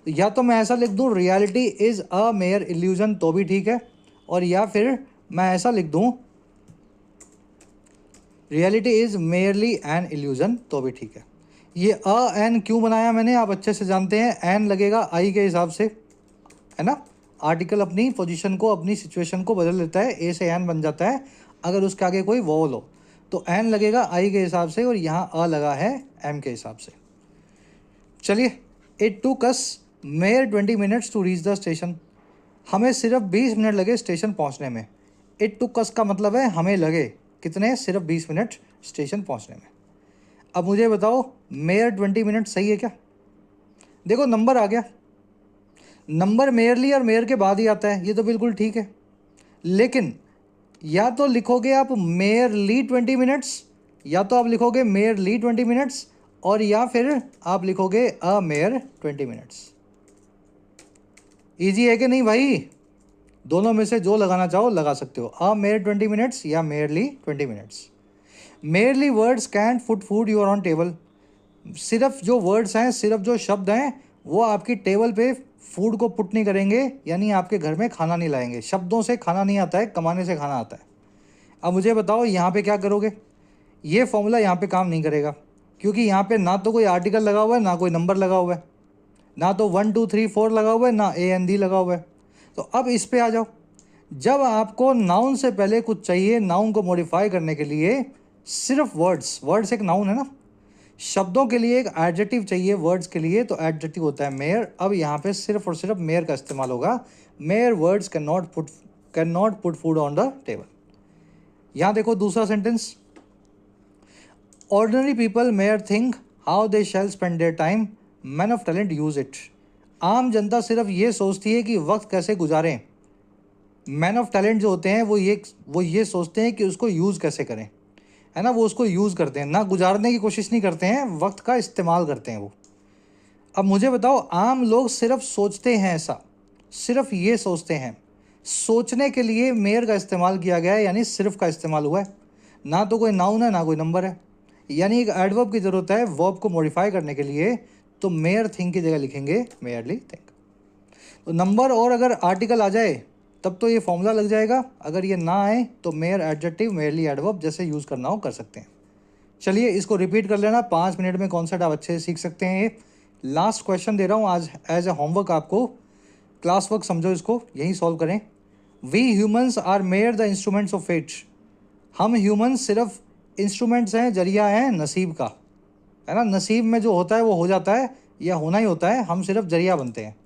तो या तो मैं ऐसा लिख दूँ reality is a mayor illusion, तो भी ठीक है, और या फिर मैं ऐसा लिख दूँ reality is merely an illusion, तो भी ठीक है। ये अ एन क्यों बनाया मैंने, आप अच्छे से जानते हैं। एन लगेगा आई के हिसाब से, है ना। आर्टिकल अपनी पोजीशन को, अपनी सिचुएशन को बदल देता है, ए से एन बन जाता है अगर उसके आगे कोई वोवल हो। तो एन लगेगा आई के हिसाब से और यहाँ अ लगा है एम के हिसाब से। चलिए, it took us mere 20 minutes to reach the station. हमें सिर्फ 20 मिनट लगे स्टेशन पहुँचने में। इट टुक अस का मतलब है हमें लगे कितने, सिर्फ 20 मिनट स्टेशन पहुँचने में। अब मुझे बताओ, मेयर 20 मिनट सही है क्या। देखो नंबर आ गया, नंबर मेयरली और मेयर के बाद ही आता है, ये तो बिल्कुल ठीक है। लेकिन या तो लिखोगे आप मेयरली 20 मिनट्स, या तो आप लिखोगे मेयरली 20 मिनट्स, और या फिर आप लिखोगे अ मेयर 20 मिनट्स। ईजी है कि नहीं भाई, दोनों में से जो लगाना चाहो लगा सकते हो, अ मेयर 20 मिनट्स या merely 20 minutes. Merely words can't put food your on table. सिर्फ जो वर्ड्स हैं, सिर्फ जो शब्द हैं, वो आपकी टेबल पे फूड को पुट नहीं करेंगे, यानी आपके घर में खाना नहीं लाएंगे। शब्दों से खाना नहीं आता है, कमाने से खाना आता है। अब मुझे बताओ यहाँ पे क्या करोगे। ये फॉर्मूला यहाँ पे काम नहीं करेगा, क्योंकि यहाँ पे ना तो कोई आर्टिकल लगा हुआ है, ना कोई नंबर लगा हुआ है, ना तो 1, 2, 3, 4 लगा हुआ है, ना ए एन डी लगा हुआ है। तो अब इस पे आ जाओ। जब आपको नाउन से पहले कुछ चाहिए, नाउन को मॉडिफाई करने के लिए सिर्फ वर्ड्स एक नाउन है ना, शब्दों के लिए एक एडजेक्टिव चाहिए, वर्ड्स के लिए तो एडजेक्टिव होता है मेयर। अब यहाँ पे सिर्फ और सिर्फ मेयर का इस्तेमाल होगा। Mere words can not put food on the table. यहाँ देखो दूसरा sentence, ordinary people mere think how they shall spend their time, man of talent use it. आम जनता सिर्फ ये सोचती है कि वक्त कैसे गुजारें, मैन ऑफ टैलेंट जो होते हैं वो ये सोचते हैं कि उसको यूज़ कैसे करें, है ना। वो उसको यूज़ करते हैं, ना गुजारने की कोशिश नहीं करते हैं, वक्त का इस्तेमाल करते हैं वो। अब मुझे बताओ, आम लोग सिर्फ सोचते हैं, ऐसा सिर्फ ये सोचते हैं। सोचने के लिए मेयर का इस्तेमाल किया गया है, यानी सिर्फ का इस्तेमाल हुआ है। ना तो कोई नाउन है, ना कोई नंबर है, यानी एक एडवर्ब की ज़रूरत है वर्ब को मॉडिफाई करने के लिए। तो मेयर थिंक की जगह लिखेंगे मेयरली थिंक। तो नंबर और अगर आर्टिकल आ जाए तब तो ये फॉर्मूला लग जाएगा, अगर ये ना आए तो मेयर एडजेक्टिव, मेयरली एडवर्ब, जैसे यूज़ करना हो कर सकते हैं। चलिए इसको रिपीट कर लेना, 5 मिनट में कॉन्सेप्ट आप अच्छे से सीख सकते हैं। ये लास्ट क्वेश्चन दे रहा हूँ आज एज ए होमवर्क आपको, क्लास वर्क समझो इसको, यही सॉल्व करें। We humans are mere the instruments of fate. हम ह्यूमन्स सिर्फ इंस्ट्रूमेंट्स हैं, जरिया हैं नसीब का, है ना। नसीब में जो होता है वो हो जाता है, यह होना ही होता है, हम सिर्फ जरिया बनते हैं।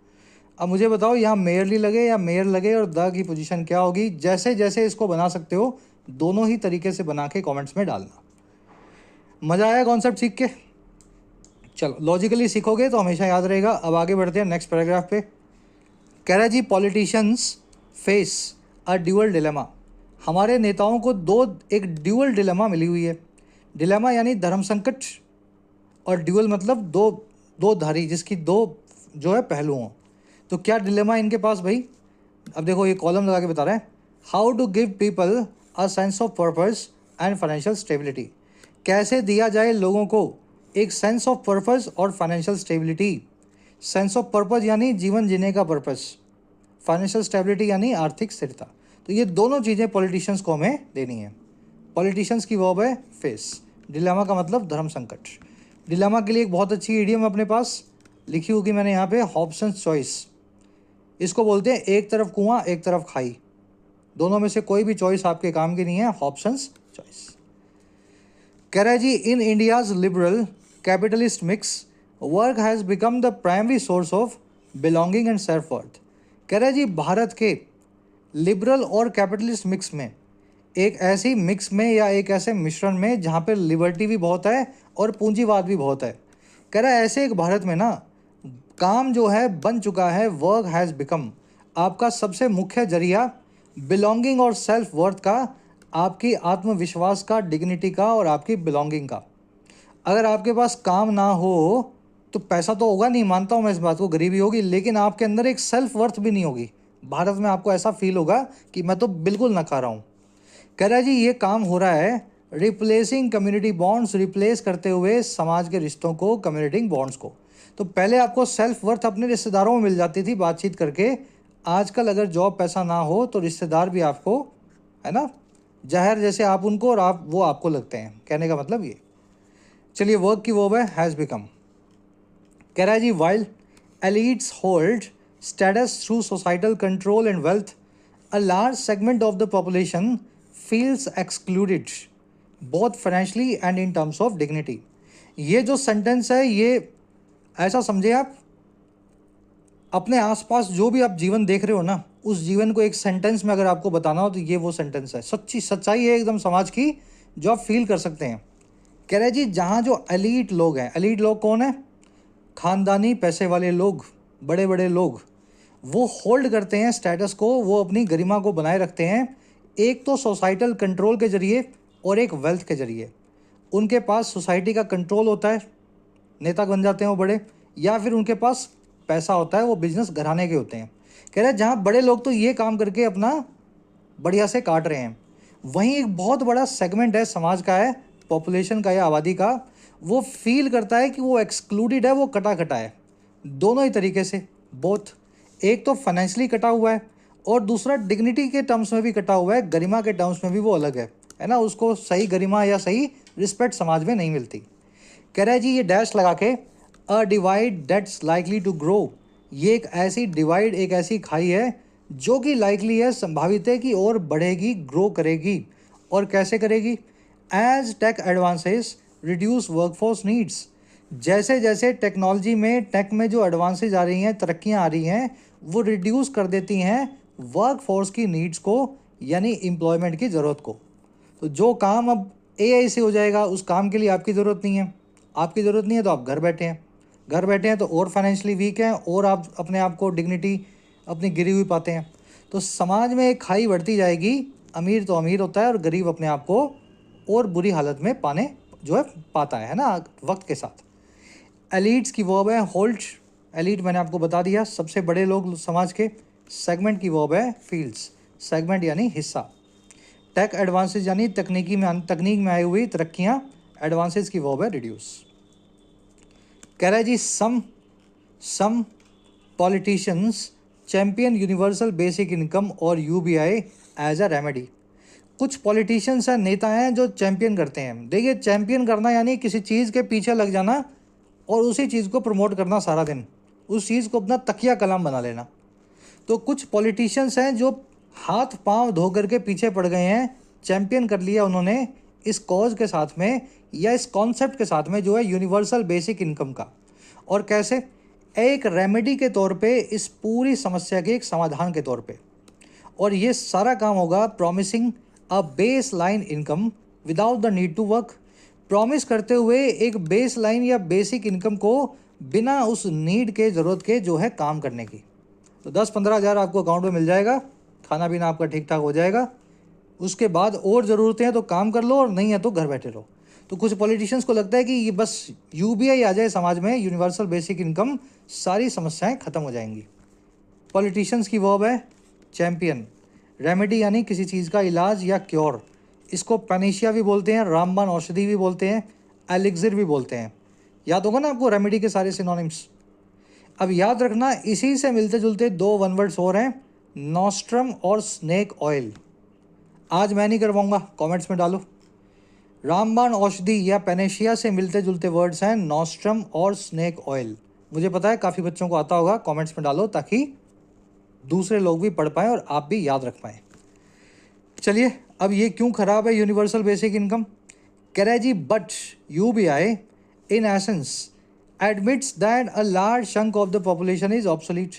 अब मुझे बताओ यहाँ मेयरली लगे या मेयर लगे और द की पोजीशन क्या होगी। जैसे जैसे इसको बना सकते हो दोनों ही तरीके से बना के कमेंट्स में डालना। मज़ा आया कॉन्सेप्ट सीख के? चलो लॉजिकली सीखोगे तो हमेशा याद रहेगा। अब आगे बढ़ते हैं नेक्स्ट पैराग्राफ पे। कह रहा है जी politicians face a dual dilemma. हमारे नेताओं को एक ड्यूअल डिलेमा मिली हुई है। डिलेमा यानी धर्म संकट, और ड्यूअल मतलब दो धारी, जिसकी दो जो है पहलू हों। तो क्या डिलेमा इनके पास भाई? अब देखो ये कॉलम लगा के बता रहे हैं, how to give people a sense of purpose and financial stability. कैसे दिया जाए लोगों को एक सेंस ऑफ पर्पस और financial stability. Sense of purpose यानी जीवन जीने का पर्पस, फाइनेंशियल स्टेबिलिटी यानी आर्थिक स्थिरता। तो ये दोनों चीज़ें पॉलिटिशियंस को हमें देनी है। पॉलिटिशियंस की वर्ब है फेस, डिलेमा का मतलब धर्म संकट। डिलेमा के लिए एक बहुत अच्छी इडियम अपने पास लिखी होगी मैंने यहाँ पे, हॉब्सन्स चॉइस। इसको बोलते हैं एक तरफ कुआं एक तरफ खाई, दोनों में से कोई भी चॉइस आपके काम की नहीं है, हॉब्सन्स चॉइस। कह रहा है जी in India's liberal capitalist mix work has become the primary source of belonging and self worth. कह रहा है जी भारत के लिबरल और कैपिटलिस्ट मिक्स में, एक ऐसी मिक्स में या एक ऐसे मिश्रण में जहाँ पे लिबर्टी भी बहुत है और पूंजीवाद भी बहुत है। कह रहा है ऐसे एक भारत में ना काम जो है बन चुका है, वर्क हैज़ बिकम, आपका सबसे मुख्य जरिया बिलोंगिंग और सेल्फ वर्थ का, आपकी आत्मविश्वास का, डिग्निटी का और आपकी बिलोंगिंग का। अगर आपके पास काम ना हो तो पैसा तो होगा नहीं, मानता हूँ मैं इस बात को, गरीबी होगी, लेकिन आपके अंदर एक सेल्फ वर्थ भी नहीं होगी। भारत में आपको ऐसा फील होगा कि मैं तो बिल्कुल ना खा रहा हूँ। कह रहा है जी ये काम हो रहा है रिप्लेसिंग कम्युनिटी बॉन्ड्स, रिप्लेस करते हुए समाज के रिश्तों को, कम्युनिटी बॉन्ड्स को। तो पहले आपको सेल्फ वर्थ अपने रिश्तेदारों में मिल जाती थी बातचीत करके, आजकल अगर जॉब पैसा ना हो तो रिश्तेदार भी आपको, है ना, जहर जैसे आप उनको और आप वो आपको लगते हैं। कहने का मतलब ये। चलिए वर्क की वर्ब है हैज़ बिकम। कह रहा है जी while elites hold status through societal control and wealth, a large segment of the population feels excluded both financially and in terms of dignity. ये जो सेंटेंस है ये ऐसा समझे आप, अपने आसपास जो भी आप जीवन देख रहे हो ना, उस जीवन को एक सेंटेंस में अगर आपको बताना हो तो ये वो सेंटेंस है। सच्ची सच्चाई है एकदम समाज की, जो आप फील कर सकते हैं। कह रहे जी जहाँ जो एलीट लोग हैं, एलीट लोग कौन है? खानदानी पैसे वाले लोग, बड़े बड़े लोग, वो होल्ड करते हैं स्टेटस को, वो अपनी गरिमा को बनाए रखते हैं, एक तो सोसाइटल कंट्रोल के जरिए और एक वेल्थ के जरिए। उनके पास सोसाइटी का कंट्रोल होता है, नेता बन जाते हैं वो बड़े, या फिर उनके पास पैसा होता है, वो बिजनेस घराने के होते हैं। कह रहे हैं जहाँ बड़े लोग तो ये काम करके अपना बढ़िया से काट रहे हैं, वहीं एक बहुत बड़ा सेगमेंट है समाज का, है पॉपुलेशन का या आबादी का, वो फील करता है कि वो एक्सक्लूडेड है, वो कटा कटा है। दोनों ही तरीके से, बोथ, एक तो फाइनेंशियली कटा हुआ है और दूसरा डिग्निटी के टर्म्स में भी कटा हुआ है, गरिमा के टर्म्स में भी वो अलग है ना, उसको सही गरिमा या सही रिस्पेक्ट समाज में नहीं मिलती। कह रहा है जी ये डैश लगा के a divide that's likely to grow, ये एक ऐसी डिवाइड, एक ऐसी खाई है जो कि लाइकली है, संभावित है कि और बढ़ेगी, ग्रो करेगी। और कैसे करेगी? As tech advances reduce workforce needs, जैसे जैसे टेक्नोलॉजी में, टेक में जो एडवांसेज आ रही हैं, तरक्कियाँ आ रही हैं, वो रिड्यूस कर देती हैं वर्कफोर्स की नीड्स को, यानी एम्प्लॉयमेंट की ज़रूरत को। तो जो काम अब एआई से हो जाएगा, उस काम के लिए आपकी ज़रूरत नहीं है। आपकी ज़रूरत नहीं है तो आप घर बैठे हैं, घर बैठे हैं तो और फाइनेंशियली वीक हैं, और आप अपने आप को डिग्निटी अपनी गिरी हुई पाते हैं। तो समाज में एक खाई बढ़ती जाएगी, अमीर तो अमीर होता है और गरीब अपने आप को और बुरी हालत में पाने जो है पाता है ना, वक्त के साथ। एलीट्स की वर्ब है होल्ड, एलीट मैंने आपको बता दिया, सबसे बड़े लोग समाज के। सेगमेंट की वर्ब है फील्ड्स, सेगमेंट यानी हिस्सा। टेक एडवांसेज यानी तकनीक में आई हुई तरक्कियाँ, एडवांसेज की वर्ब है रिड्यूस। कह रहा है जी some politicians champion universal basic income और यूबीआई एज अ रेमेडी। कुछ पॉलिटिशियंस हैं, नेता हैं जो चैम्पियन करते हैं। देखिए चैम्पियन करना यानी किसी चीज़ के पीछे लग जाना और उसी चीज़ को प्रमोट करना सारा दिन, उस चीज़ को अपना तकिया कलाम बना लेना। तो कुछ पॉलिटिशियंस हैं जो हाथ पांव धो करके पीछे पड़ गए हैं, चैम्पियन कर लिया उन्होंने इस कॉज के साथ में या इस कॉन्सेप्ट के साथ में जो है यूनिवर्सल बेसिक इनकम का। और कैसे? एक रेमेडी के तौर पे, इस पूरी समस्या के एक समाधान के तौर पे। और ये सारा काम होगा promising a base line income without the need to work. Promise करते हुए एक बेस लाइन या बेसिक इनकम को बिना उस नीड के, ज़रूरत के जो है काम करने की। तो 10-15 हज़ार आपको अकाउंट में मिल जाएगा, खाना पीना आपका ठीक ठाक हो जाएगा। उसके बाद और ज़रूरतें हैं तो काम कर लो, और नहीं है तो घर बैठे रहो। तो कुछ पॉलिटिशियंस को लगता है कि ये बस यूबीआई आ जाए समाज में, यूनिवर्सल बेसिक इनकम, सारी समस्याएं खत्म हो जाएंगी। पॉलिटिशियंस की वर्ब है चैम्पियन। रेमेडी यानी किसी चीज़ का इलाज या क्योर। इसको पैनेशिया भी बोलते हैं, रामबाण औषधि भी बोलते हैं, एलिक्सिर भी बोलते हैं। याद होगा ना आपको रेमेडी के सारे सिनोनिम्स। अब याद रखना, इसी से मिलते जुलते दो वन वर्ड्स और हैं, नॉस्ट्रम और स्नेक ऑयल। आज मैं नहीं करवाऊंगा, कमेंट्स में डालो। रामबाण औषधि या पैनेशिया से मिलते जुलते वर्ड्स हैं नॉस्ट्रम और स्नेक ऑयल। मुझे पता है काफ़ी बच्चों को आता होगा, कमेंट्स में डालो ताकि दूसरे लोग भी पढ़ पाएँ और आप भी याद रख पाएँ। चलिए, अब ये क्यों ख़राब है यूनिवर्सल बेसिक इनकम? कह रहा है जी, but UBI in essence admits that a large chunk of the population is obsolete.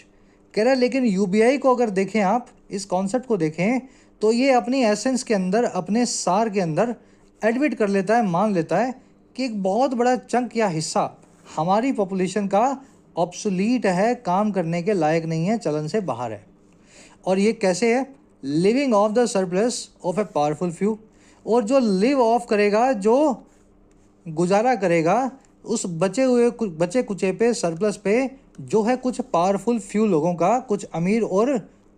कह रहा है लेकिन यूबीआई को अगर देखें, आप इस कॉन्सेप्ट को देखें, तो ये अपनी एसेंस के अंदर, अपने सार के अंदर एडमिट कर लेता है, मान लेता है कि एक बहुत बड़ा चंक या हिस्सा हमारी पॉपुलेशन का ऑब्सोलीट है, काम करने के लायक नहीं है, चलन से बाहर है। और ये कैसे है? Living of the surplus of a powerful few. और जो लिव ऑफ करेगा, जो गुजारा करेगा उस बचे कुचे पे, सरप्लस पे, जो है कुछ पावरफुल फ्यू लोगों का, कुछ अमीर और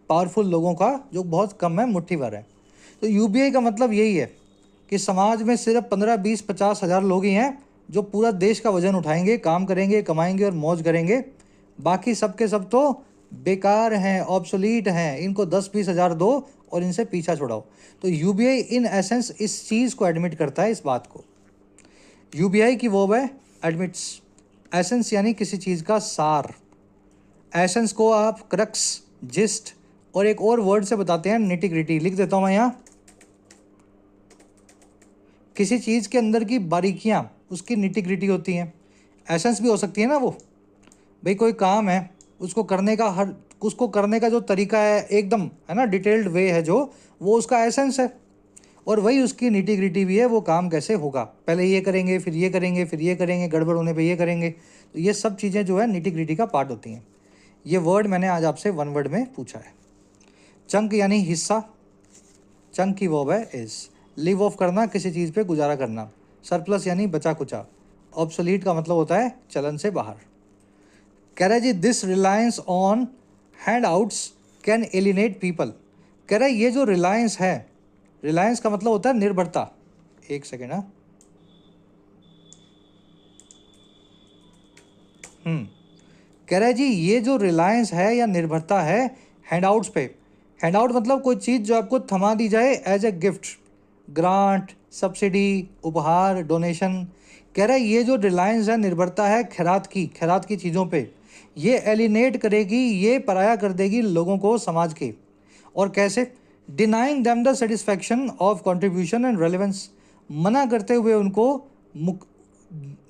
पावरफुल लोगों का, जो बहुत कम है, मुट्ठी भर है। तो यूबीआई का मतलब यही है कि समाज में सिर्फ 15, 20, 50 हज़ार लोग ही हैं जो पूरा देश का वजन उठाएंगे, काम करेंगे, कमाएंगे और मौज करेंगे। बाकी सब के सब तो बेकार हैं, ऑब्सोलीट हैं, इनको 10-20 हज़ार दो और इनसे पीछा छुड़ाओ। तो यूबीआई इन एसेंस इस चीज़ को एडमिट करता है, इस बात को। यूबीआई की वर्ब है एडमिट्स। एसेंस यानी किसी चीज़ का सार। एसेंस को आप क्रक्स, जिस्ट और एक और वर्ड से बताते हैं निटी-ग्रिटी। लिख देता हूँ मैं यहाँ। किसी चीज़ के अंदर की बारीकियाँ उसकी निटी-ग्रिटी होती हैं। एसेंस भी हो सकती है ना वो। भाई कोई काम है, उसको करने का जो तरीका है, एकदम है ना, डिटेल्ड वे है जो, वो उसका एसेंस है। और वही उसकी निटी ग्रिटी भी है, वो काम कैसे होगा, पहले ये करेंगे, फिर ये करेंगे, फिर ये करेंगे, गड़बड़ होने पे ये करेंगे। तो ये सब चीज़ें जो है निटी ग्रिटी का पार्ट होती हैं। ये वर्ड मैंने आज आपसे वन वर्ड में पूछा है। चंक यानी हिस्सा। चंक की वर्ब है इज। लिव ऑफ करना, किसी चीज़ पे गुजारा करना। सरप्लस यानी बचा कुचा। ऑब्सोलीट का मतलब होता है चलन से बाहर। कह रहा है जी, this reliance on handouts can alienate people. कह रहा है ये जो रिलायंस है, रिलायंस का मतलब होता है निर्भरता। एक सेकेंड। हाँ, कह रहा है जी, ये जो रिलायंस है या निर्भरता है हैंडआउट्स पे। हैंडआउट मतलब कोई चीज़ जो आपको थमा दी जाए as a gift, grant, subsidy, उपहार, डोनेशन। कह रहा है ये जो रिलायंस है, निर्भरता है खैरात की चीज़ों पे, ये एलिनेट करेगी, ये पराया कर देगी लोगों को समाज के। और कैसे? Denying them the satisfaction of contribution and relevance. मना करते हुए उनको,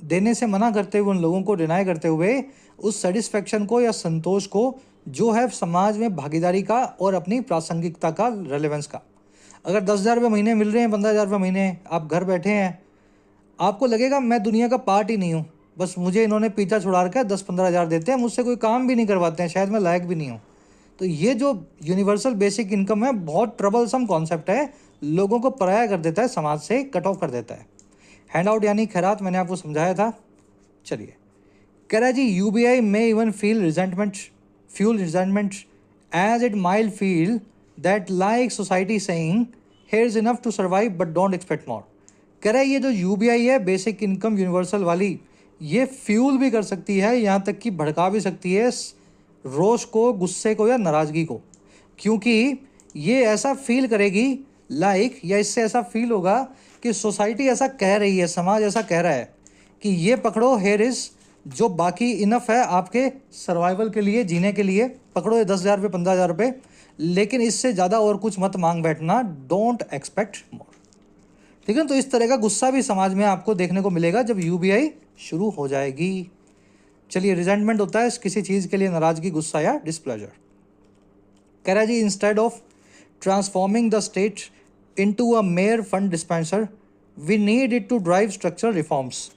देने से मना करते हुए, उन लोगों को डिनाई करते हुए उस सेटिस्फैक्शन को या संतोष को जो है समाज में भागीदारी का और अपनी प्रासंगिकता का, रेलेवेंस का। अगर 10,000 रुपये महीने मिल रहे हैं, 15,000 रुपये महीने, आप घर बैठे हैं, आपको लगेगा मैं दुनिया का पार्ट ही नहीं हूँ, बस मुझे इन्होंने पीछा छुड़ा रखा है, 10-15 हज़ार देते हैं, मुझसे कोई काम भी नहीं करवाते हैं, शायद मैं लायक भी नहीं हूँ। तो ये जो यूनिवर्सल बेसिक इनकम है, बहुत ट्रबलसम कॉन्सेप्ट है, लोगों को पराया कर देता है, समाज से कट ऑफ कर देता है। हैंड आउट यानी खैरात, मैंने आपको समझाया था। चलिए, कह रहा है जी, यूबीआई में even fuel resentment as it might feel that like society saying here is enough to survive but don't expect more. कह रहा है ये जो यूबीआई है, बेसिक इनकम यूनिवर्सल वाली, ये फ्यूल भी कर सकती है, यहाँ तक कि भड़का भी सकती है रोष को, गुस्से को या नाराज़गी को। क्योंकि ये ऐसा फील करेगी या इससे ऐसा फील होगा कि सोसाइटी ऐसा कह रही है, समाज ऐसा कह रहा है कि ये पकड़ो, हेयर इज़, जो बाकी इनफ है आपके सर्वाइवल के लिए, जीने के लिए, पकड़ो ये 10,000 रुपये, 15,000 रुपये, लेकिन इससे ज़्यादा और कुछ मत मांग बैठना, डोंट एक्सपेक्ट मोर। ठीक है, तो इस तरह का गुस्सा भी समाज में आपको देखने को मिलेगा जब यूबीआई शुरू हो जाएगी। चलिए, रिजेंटमेंट होता है किसी चीज़ के लिए नाराज़गी, गुस्सा या डिसप्लेजर। कह रहा है जी, instead of transforming the state into a mere fund dispenser we need it to drive structural reforms.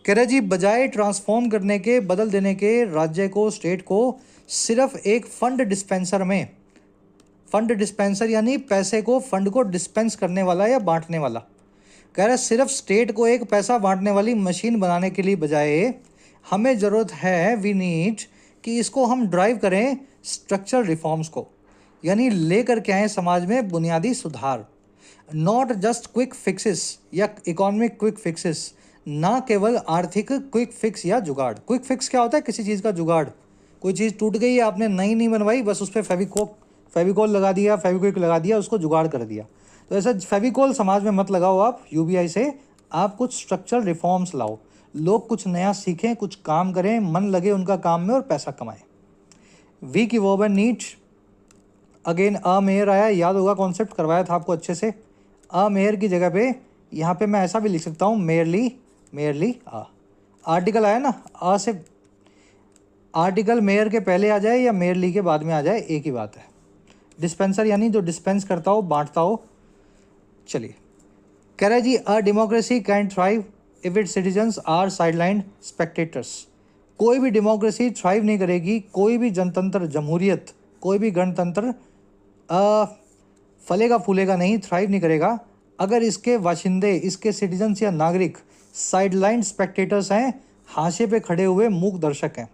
कह रहा है जी, बजाय ट्रांसफॉर्म करने के, बदल देने के राज्य को, स्टेट को सिर्फ एक फंड डिस्पेंसर में, फंड डिस्पेंसर यानी पैसे को, फंड को डिस्पेंस करने वाला या बांटने वाला, कह रहा है सिर्फ स्टेट को एक पैसा बांटने वाली मशीन बनाने के लिए बजाय हमें ज़रूरत है, वी नीड, कि इसको हम ड्राइव करें स्ट्रक्चरल रिफॉर्म्स को, यानी लेकर के आए समाज में बुनियादी सुधार। नॉट जस्ट क्विक फिक्सेस या इकोनॉमिक क्विक फिक्सेस, ना केवल आर्थिक क्विक फिक्स या जुगाड़। क्विक फिक्स क्या होता है? किसी चीज़ का जुगाड़। कोई चीज़ टूट गई है, आपने नई नहीं बनवाई, बस उस पर फेविकोल लगा दिया, फेविक्विक लगा दिया, उसको जुगाड़ कर दिया। तो ऐसा फेविकोल समाज में मत लगाओ आप यूबीआई से, आप कुछ स्ट्रक्चरल रिफॉर्म्स लाओ, लोग कुछ नया सीखें, कुछ काम करें, मन लगे उनका काम में और पैसा कमाएं। वी की verb and need, again a mayor आया, याद होगा कॉन्सेप्ट, करवाया था आपको अच्छे से। अ मेयर की जगह पे यहाँ पे मैं ऐसा भी लिख सकता हूँ, मेयरली आ। आर्टिकल आया ना, अ से आर्टिकल मेयर के पहले आ जाए या मेयरली के बाद में आ जाए, एक ही बात है। डिस्पेंसर यानी जो डिस्पेंस करता हो, बांटता हो। चलिए, कह रहा है जी, a democracy can thrive if its citizens are sideline spectators. कोई भी डेमोक्रेसी थ्राइव नहीं करेगी, कोई भी जनतंत्र, जमहूरियत, कोई भी गणतंत्र फलेगा फूलेगा नहीं, थ्राइव नहीं करेगा अगर इसके वाशिंदे, इसके सिटीजन्स या नागरिक साइडलाइन स्पेक्टेटर्स हैं, हाशिए पे खड़े हुए मूक दर्शक हैं।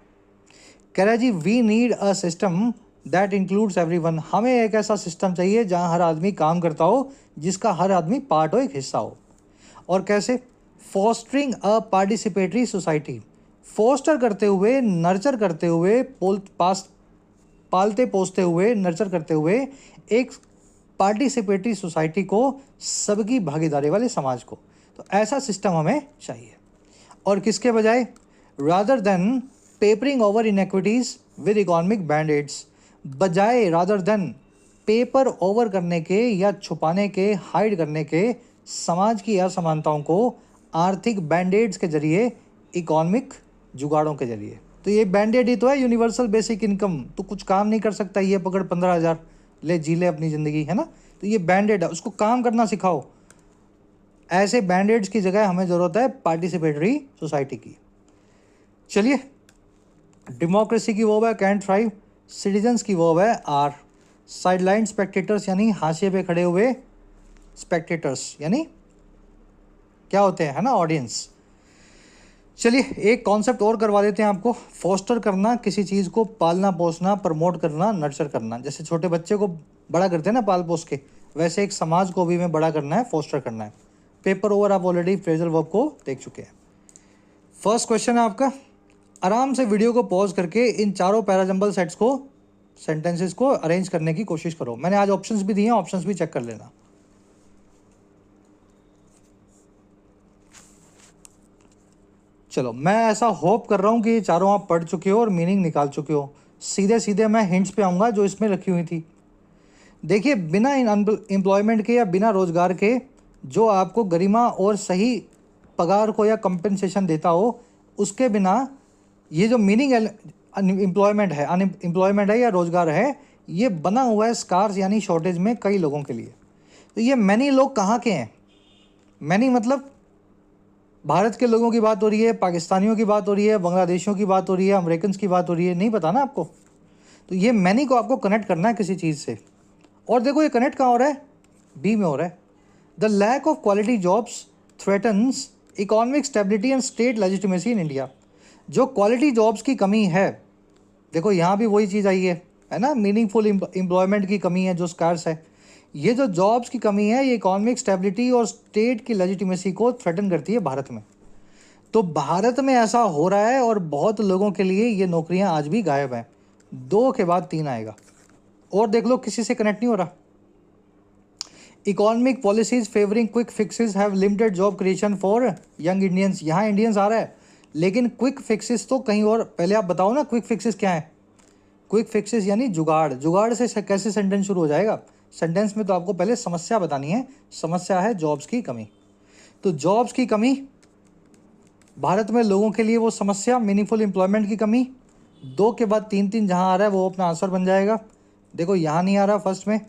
कह रहा है जी, we need a system that includes everyone. हमें एक ऐसा सिस्टम चाहिए जहां हर आदमी काम करता हो, जिसका हर आदमी पार्ट हो, एक हिस्सा हो। और कैसे? फॉस्टरिंग अ पार्टिसिपेटरी सोसाइटी, फोस्टर करते हुए, नर्चर करते हुए, पालते पोसते हुए, नर्चर करते हुए एक पार्टिसिपेटरी सोसाइटी को, सबकी भागीदारी वाले समाज को। तो ऐसा सिस्टम हमें चाहिए। और किसके बजाय? Rather than papering over inequities with economic bandaids, बजाय रादर देन पेपर ओवर करने के या छुपाने के, हाइड करने के समाज की असमानताओं को आर्थिक बैंडेड्स के जरिए, इकोनॉमिक जुगाड़ों के जरिए। तो ये बैंडेड ही तो है, यूनिवर्सल बेसिक इनकम। तो कुछ काम नहीं कर सकता, ये पकड़ 15,000 ले, जी ले अपनी ज़िंदगी, है ना। तो ये बैंडेड है, उसको काम करना सिखाओ। ऐसे बैंडेड्स की जगह हमें ज़रूरत है पार्टिसिपेटरी सोसाइटी की। चलिए, डेमोक्रेसी की वर्ब है कैन थ्राइव, सिटीजन्स की वर्ब है आर, साइडलाइन स्पेक्टेटर्स यानी हाशिए पे खड़े हुए, स्पेक्टेटर्स यानी क्या होते हैं, है ना, ऑडियंस। चलिए, एक कॉन्सेप्ट और करवा देते हैं आपको। फोस्टर करना, किसी चीज़ को पालना पोसना, प्रमोट करना, नर्चर करना। जैसे छोटे बच्चे को बड़ा करते हैं ना पाल पोस के, वैसे एक समाज को भी हमें बड़ा करना है, फोस्टर करना है। पेपर ओवर आप ऑलरेडी फ्रेजल वर्ब को देख चुके हैं। फर्स्ट क्वेश्चन है आपका, आराम से वीडियो को पॉज करके इन चारों पैराजंबल सेट्स को, सेंटेंसेस को अरेंज करने की कोशिश करो। मैंने आज ऑप्शंस भी दिए हैं, ऑप्शंस भी चेक कर लेना। चलो, मैं ऐसा होप कर रहा हूँ कि ये चारों आप पढ़ चुके हो और मीनिंग निकाल चुके हो। सीधे सीधे मैं हिंट्स पे आऊँगा जो इसमें रखी हुई थी। देखिए, बिना एम्प्लॉयमेंट के या बिना रोज़गार के जो आपको गरिमा और सही पगार को या कंपनसेशन देता हो, उसके बिना ये जो मीनिंग एम्प्लॉयमेंट है, अनएम्प्लॉयमेंट है या रोज़गार है, ये बना हुआ है स्कार्स यानी शॉर्टेज में कई लोगों के लिए। तो ये मैनी लोग कहाँ के हैं? मैनी मतलब भारत के लोगों की बात हो रही है, पाकिस्तानियों की बात हो रही है, बांग्लादेशियों की बात हो रही है, अमेरिकन की बात हो रही है, नहीं पता ना आपको। तो ये मैनी को आपको कनेक्ट करना है किसी चीज़ से। और देखो, ये कनेक्ट कहाँ हो रहा है? बी में हो रहा है। The lack of quality jobs threatens economic stability and state legitimacy in India. जो क्वालिटी जॉब्स की कमी है, देखो यहाँ भी वही चीज़ आई है ना, मीनिंगफुल एम्प्लॉयमेंट की कमी है जो स्कार्स है। ये जो जॉब्स की कमी है, ये इकोनॉमिक स्टेबिलिटी और स्टेट की लेजिटिमेसी को थ्रेटन करती है भारत में। तो भारत में ऐसा हो रहा है और बहुत लोगों के लिए ये नौकरियां आज भी गायब हैं। 2 के बाद 3 आएगा। और देख लो, किसी से कनेक्ट नहीं हो रहा। Economic policies favouring quick fixes have limited job creation for young Indians. यहाँ इंडियंस आ रहा है, लेकिन क्विक फिक्सेस तो कहीं और। पहले आप बताओ ना, क्विक फिक्सेस क्या है? क्विक फिक्सेस यानी जुगाड़। जुगाड़ से कैसे सेंटेंस शुरू हो जाएगा? सेंटेंस में तो आपको पहले समस्या बतानी है। समस्या है जॉब्स की कमी। तो जॉब्स की कमी भारत में लोगों के लिए वो समस्या, मीनिंगफुल एम्प्लॉयमेंट की कमी। 2 के बाद 3 जहाँ आ रहा है वो अपना आंसर बन जाएगा। देखो यहाँ नहीं आ रहा फर्स्ट में,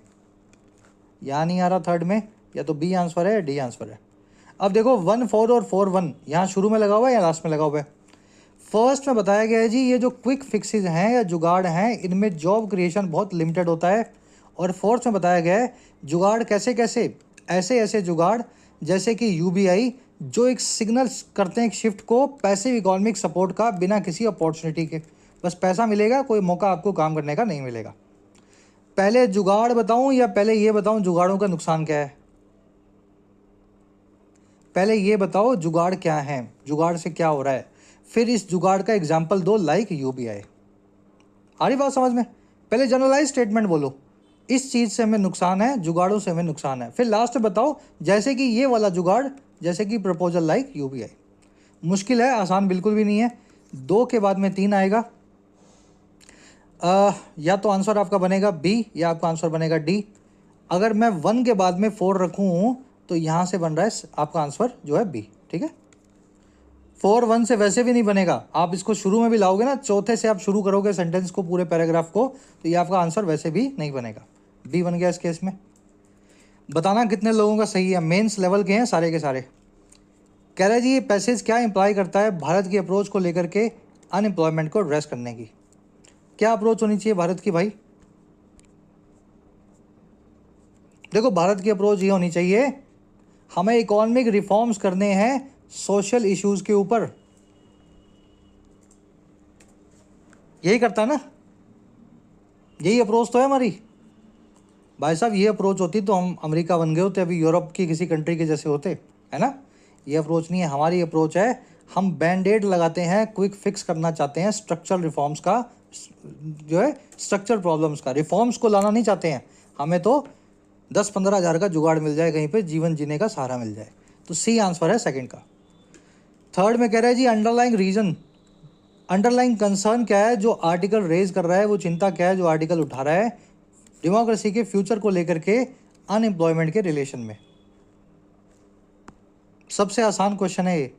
यहाँ नहीं आ रहा थर्ड में, या तो बी आंसर है या डी आंसर है। अब देखो 1 4 और 4 1 यहाँ शुरू में लगा हुआ है या लास्ट में लगा हुआ है? फर्स्ट में बताया गया है जी ये जो क्विक फिक्सेस हैं या जुगाड़ हैं इनमें जॉब क्रिएशन बहुत लिमिटेड होता है। और फोर्थ में बताया गया है जुगाड़ कैसे कैसे, ऐसे ऐसे जुगाड़ जैसे कि यूबीआई जो एक सिग्नल करते हैं एक शिफ्ट को पैसिव इकोनॉमिक सपोर्ट का बिना किसी अपॉर्चुनिटी के। बस पैसा मिलेगा, कोई मौका आपको काम करने का नहीं मिलेगा। पहले जुगाड़ बताऊं या पहले ये बताऊं जुगाड़ों का नुकसान क्या है? पहले ये बताओ जुगाड़ क्या है, जुगाड़ से क्या हो रहा है, फिर इस जुगाड़ का एग्जाम्पल दो लाइक यूबीआई। आ रही बात समझ में? पहले जनरलाइज स्टेटमेंट बोलो, इस चीज़ से हमें नुकसान है, जुगाड़ों से हमें नुकसान है, फिर लास्ट में बताओ जैसे कि ये वाला जुगाड़, जैसे कि प्रपोजल लाइक यूबीआई। मुश्किल है, आसान बिल्कुल भी नहीं है। 2 के बाद में 3 आएगा। या तो आंसर आपका बनेगा बी या आपका आंसर बनेगा डी। अगर मैं 1 के बाद में 4 रखूँ तो यहाँ से बन रहा है आपका आंसर जो है बी। ठीक है, 4 1 से वैसे भी नहीं बनेगा, आप इसको शुरू में भी लाओगे ना, चौथे से आप शुरू करोगे सेंटेंस को, पूरे पैराग्राफ को, तो ये आपका आंसर वैसे भी नहीं बनेगा। बी बन गया इस केस में। बताना कितने लोगों का सही है, मेंस लेवल के हैं सारे के सारे। कह रहा है जी ये पैसेज क्या इंप्लाई करता है भारत की अप्रोच को लेकर के अनएम्प्लॉयमेंट को एड्रेस करने की। क्या अप्रोच होनी चाहिए भारत की भाई? देखो भारत की अप्रोच ये होनी चाहिए, हमें इकोनॉमिक रिफॉर्म्स करने हैं सोशल इश्यूज के ऊपर। यही करता है ना, यही अप्रोच तो है हमारी। भाई साहब ये अप्रोच होती तो हम अमेरिका बन गए होते, अभी यूरोप की किसी कंट्री के जैसे होते, है ना। ये अप्रोच नहीं है, हमारी अप्रोच है हम बैंडेड लगाते हैं, क्विक फिक्स करना चाहते हैं स्ट्रक्चरल रिफॉर्म्स का, जो है स्ट्रक्चरल प्रॉब्लम्स का। रिफॉर्म्स को लाना नहीं चाहते हैं, हमें तो 10-15 हज़ार का जुगाड़ मिल जाए कहीं पे, जीवन जीने का सहारा मिल जाए। तो सी आंसर है सेकंड का। थर्ड में कह रहा है जी अंडरलाइंग रीजन, अंडरलाइंग कंसर्न क्या है जो आर्टिकल रेज कर रहा है, वो चिंता क्या है जो आर्टिकल उठा रहा है डेमोक्रेसी के फ्यूचर को लेकर के अनएम्प्लॉयमेंट के रिलेशन में। सबसे आसान क्वेश्चन है ये।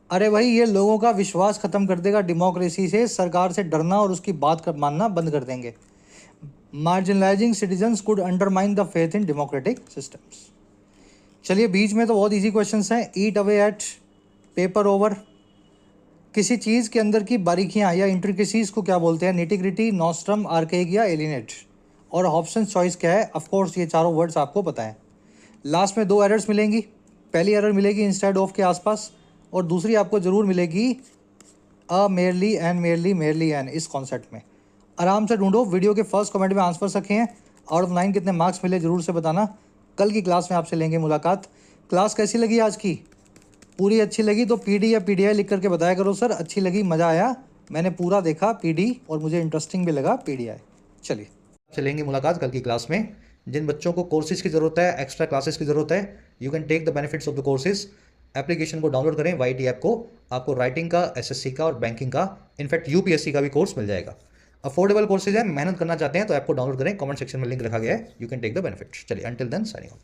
अरे भाई ये लोगों का विश्वास खत्म कर देगा डेमोक्रेसी से, सरकार से डरना और उसकी बात कर मानना बंद कर देंगे। Marginalising citizens could undermine the faith in democratic systems. चलिए बीच में तो बहुत इजी क्वेश्चंस हैं। Eat away at, paper over, किसी चीज़ के अंदर की बारीकियां या इंट्रिकेसीज को क्या बोलते हैं? निटिग्रिटी, नॉस्ट्रम, आर्केग या एलिनेट। और ऑप्शन चॉइस क्या है? ऑफ कोर्स ये चारों वर्ड्स आपको पता है। लास्ट में 2 एरर्स मिलेंगी, पहली एरर मिलेगी इंस्टेड ऑफ के आसपास, और दूसरी आपको ज़रूर मिलेगी a merely an, merely merely an, इस कॉन्सेप्ट में। आराम से ढूंढो, वीडियो के फर्स्ट कमेंट में आंसर रखे हैं। आउट ऑफ 9 कितने मार्क्स मिले ज़रूर से बताना। कल की क्लास में आपसे लेंगे मुलाकात। क्लास कैसी लगी आज की? पूरी अच्छी लगी तो पीडी या पीडीआई लिख करके बताया करो सर, अच्छी लगी, मज़ा आया, मैंने पूरा देखा पीडी और मुझे इंटरेस्टिंग भी लगा पीडीआई। चलिए चलेंगे मुलाकात कल की क्लास में। जिन बच्चों को कोर्सेज की ज़रूरत है, एक्स्ट्रा क्लासेस की ज़रूरत है, you can take the benefits of the courses. Application को डाउनलोड करें YT ऐप को, आपको राइटिंग का, SSC का और बैंकिंग का, इनफैक्ट UPSC का भी कोर्स मिल जाएगा। अफोर्डेबल कोर्सेज है, मेहनत करना चाहते हैं तो ऐप को डाउनलोड करें, कमेंट सेक्शन में लिंक रखा गया है, you can take the benefit. चलिए अंटिल देन साइनिंग आउट।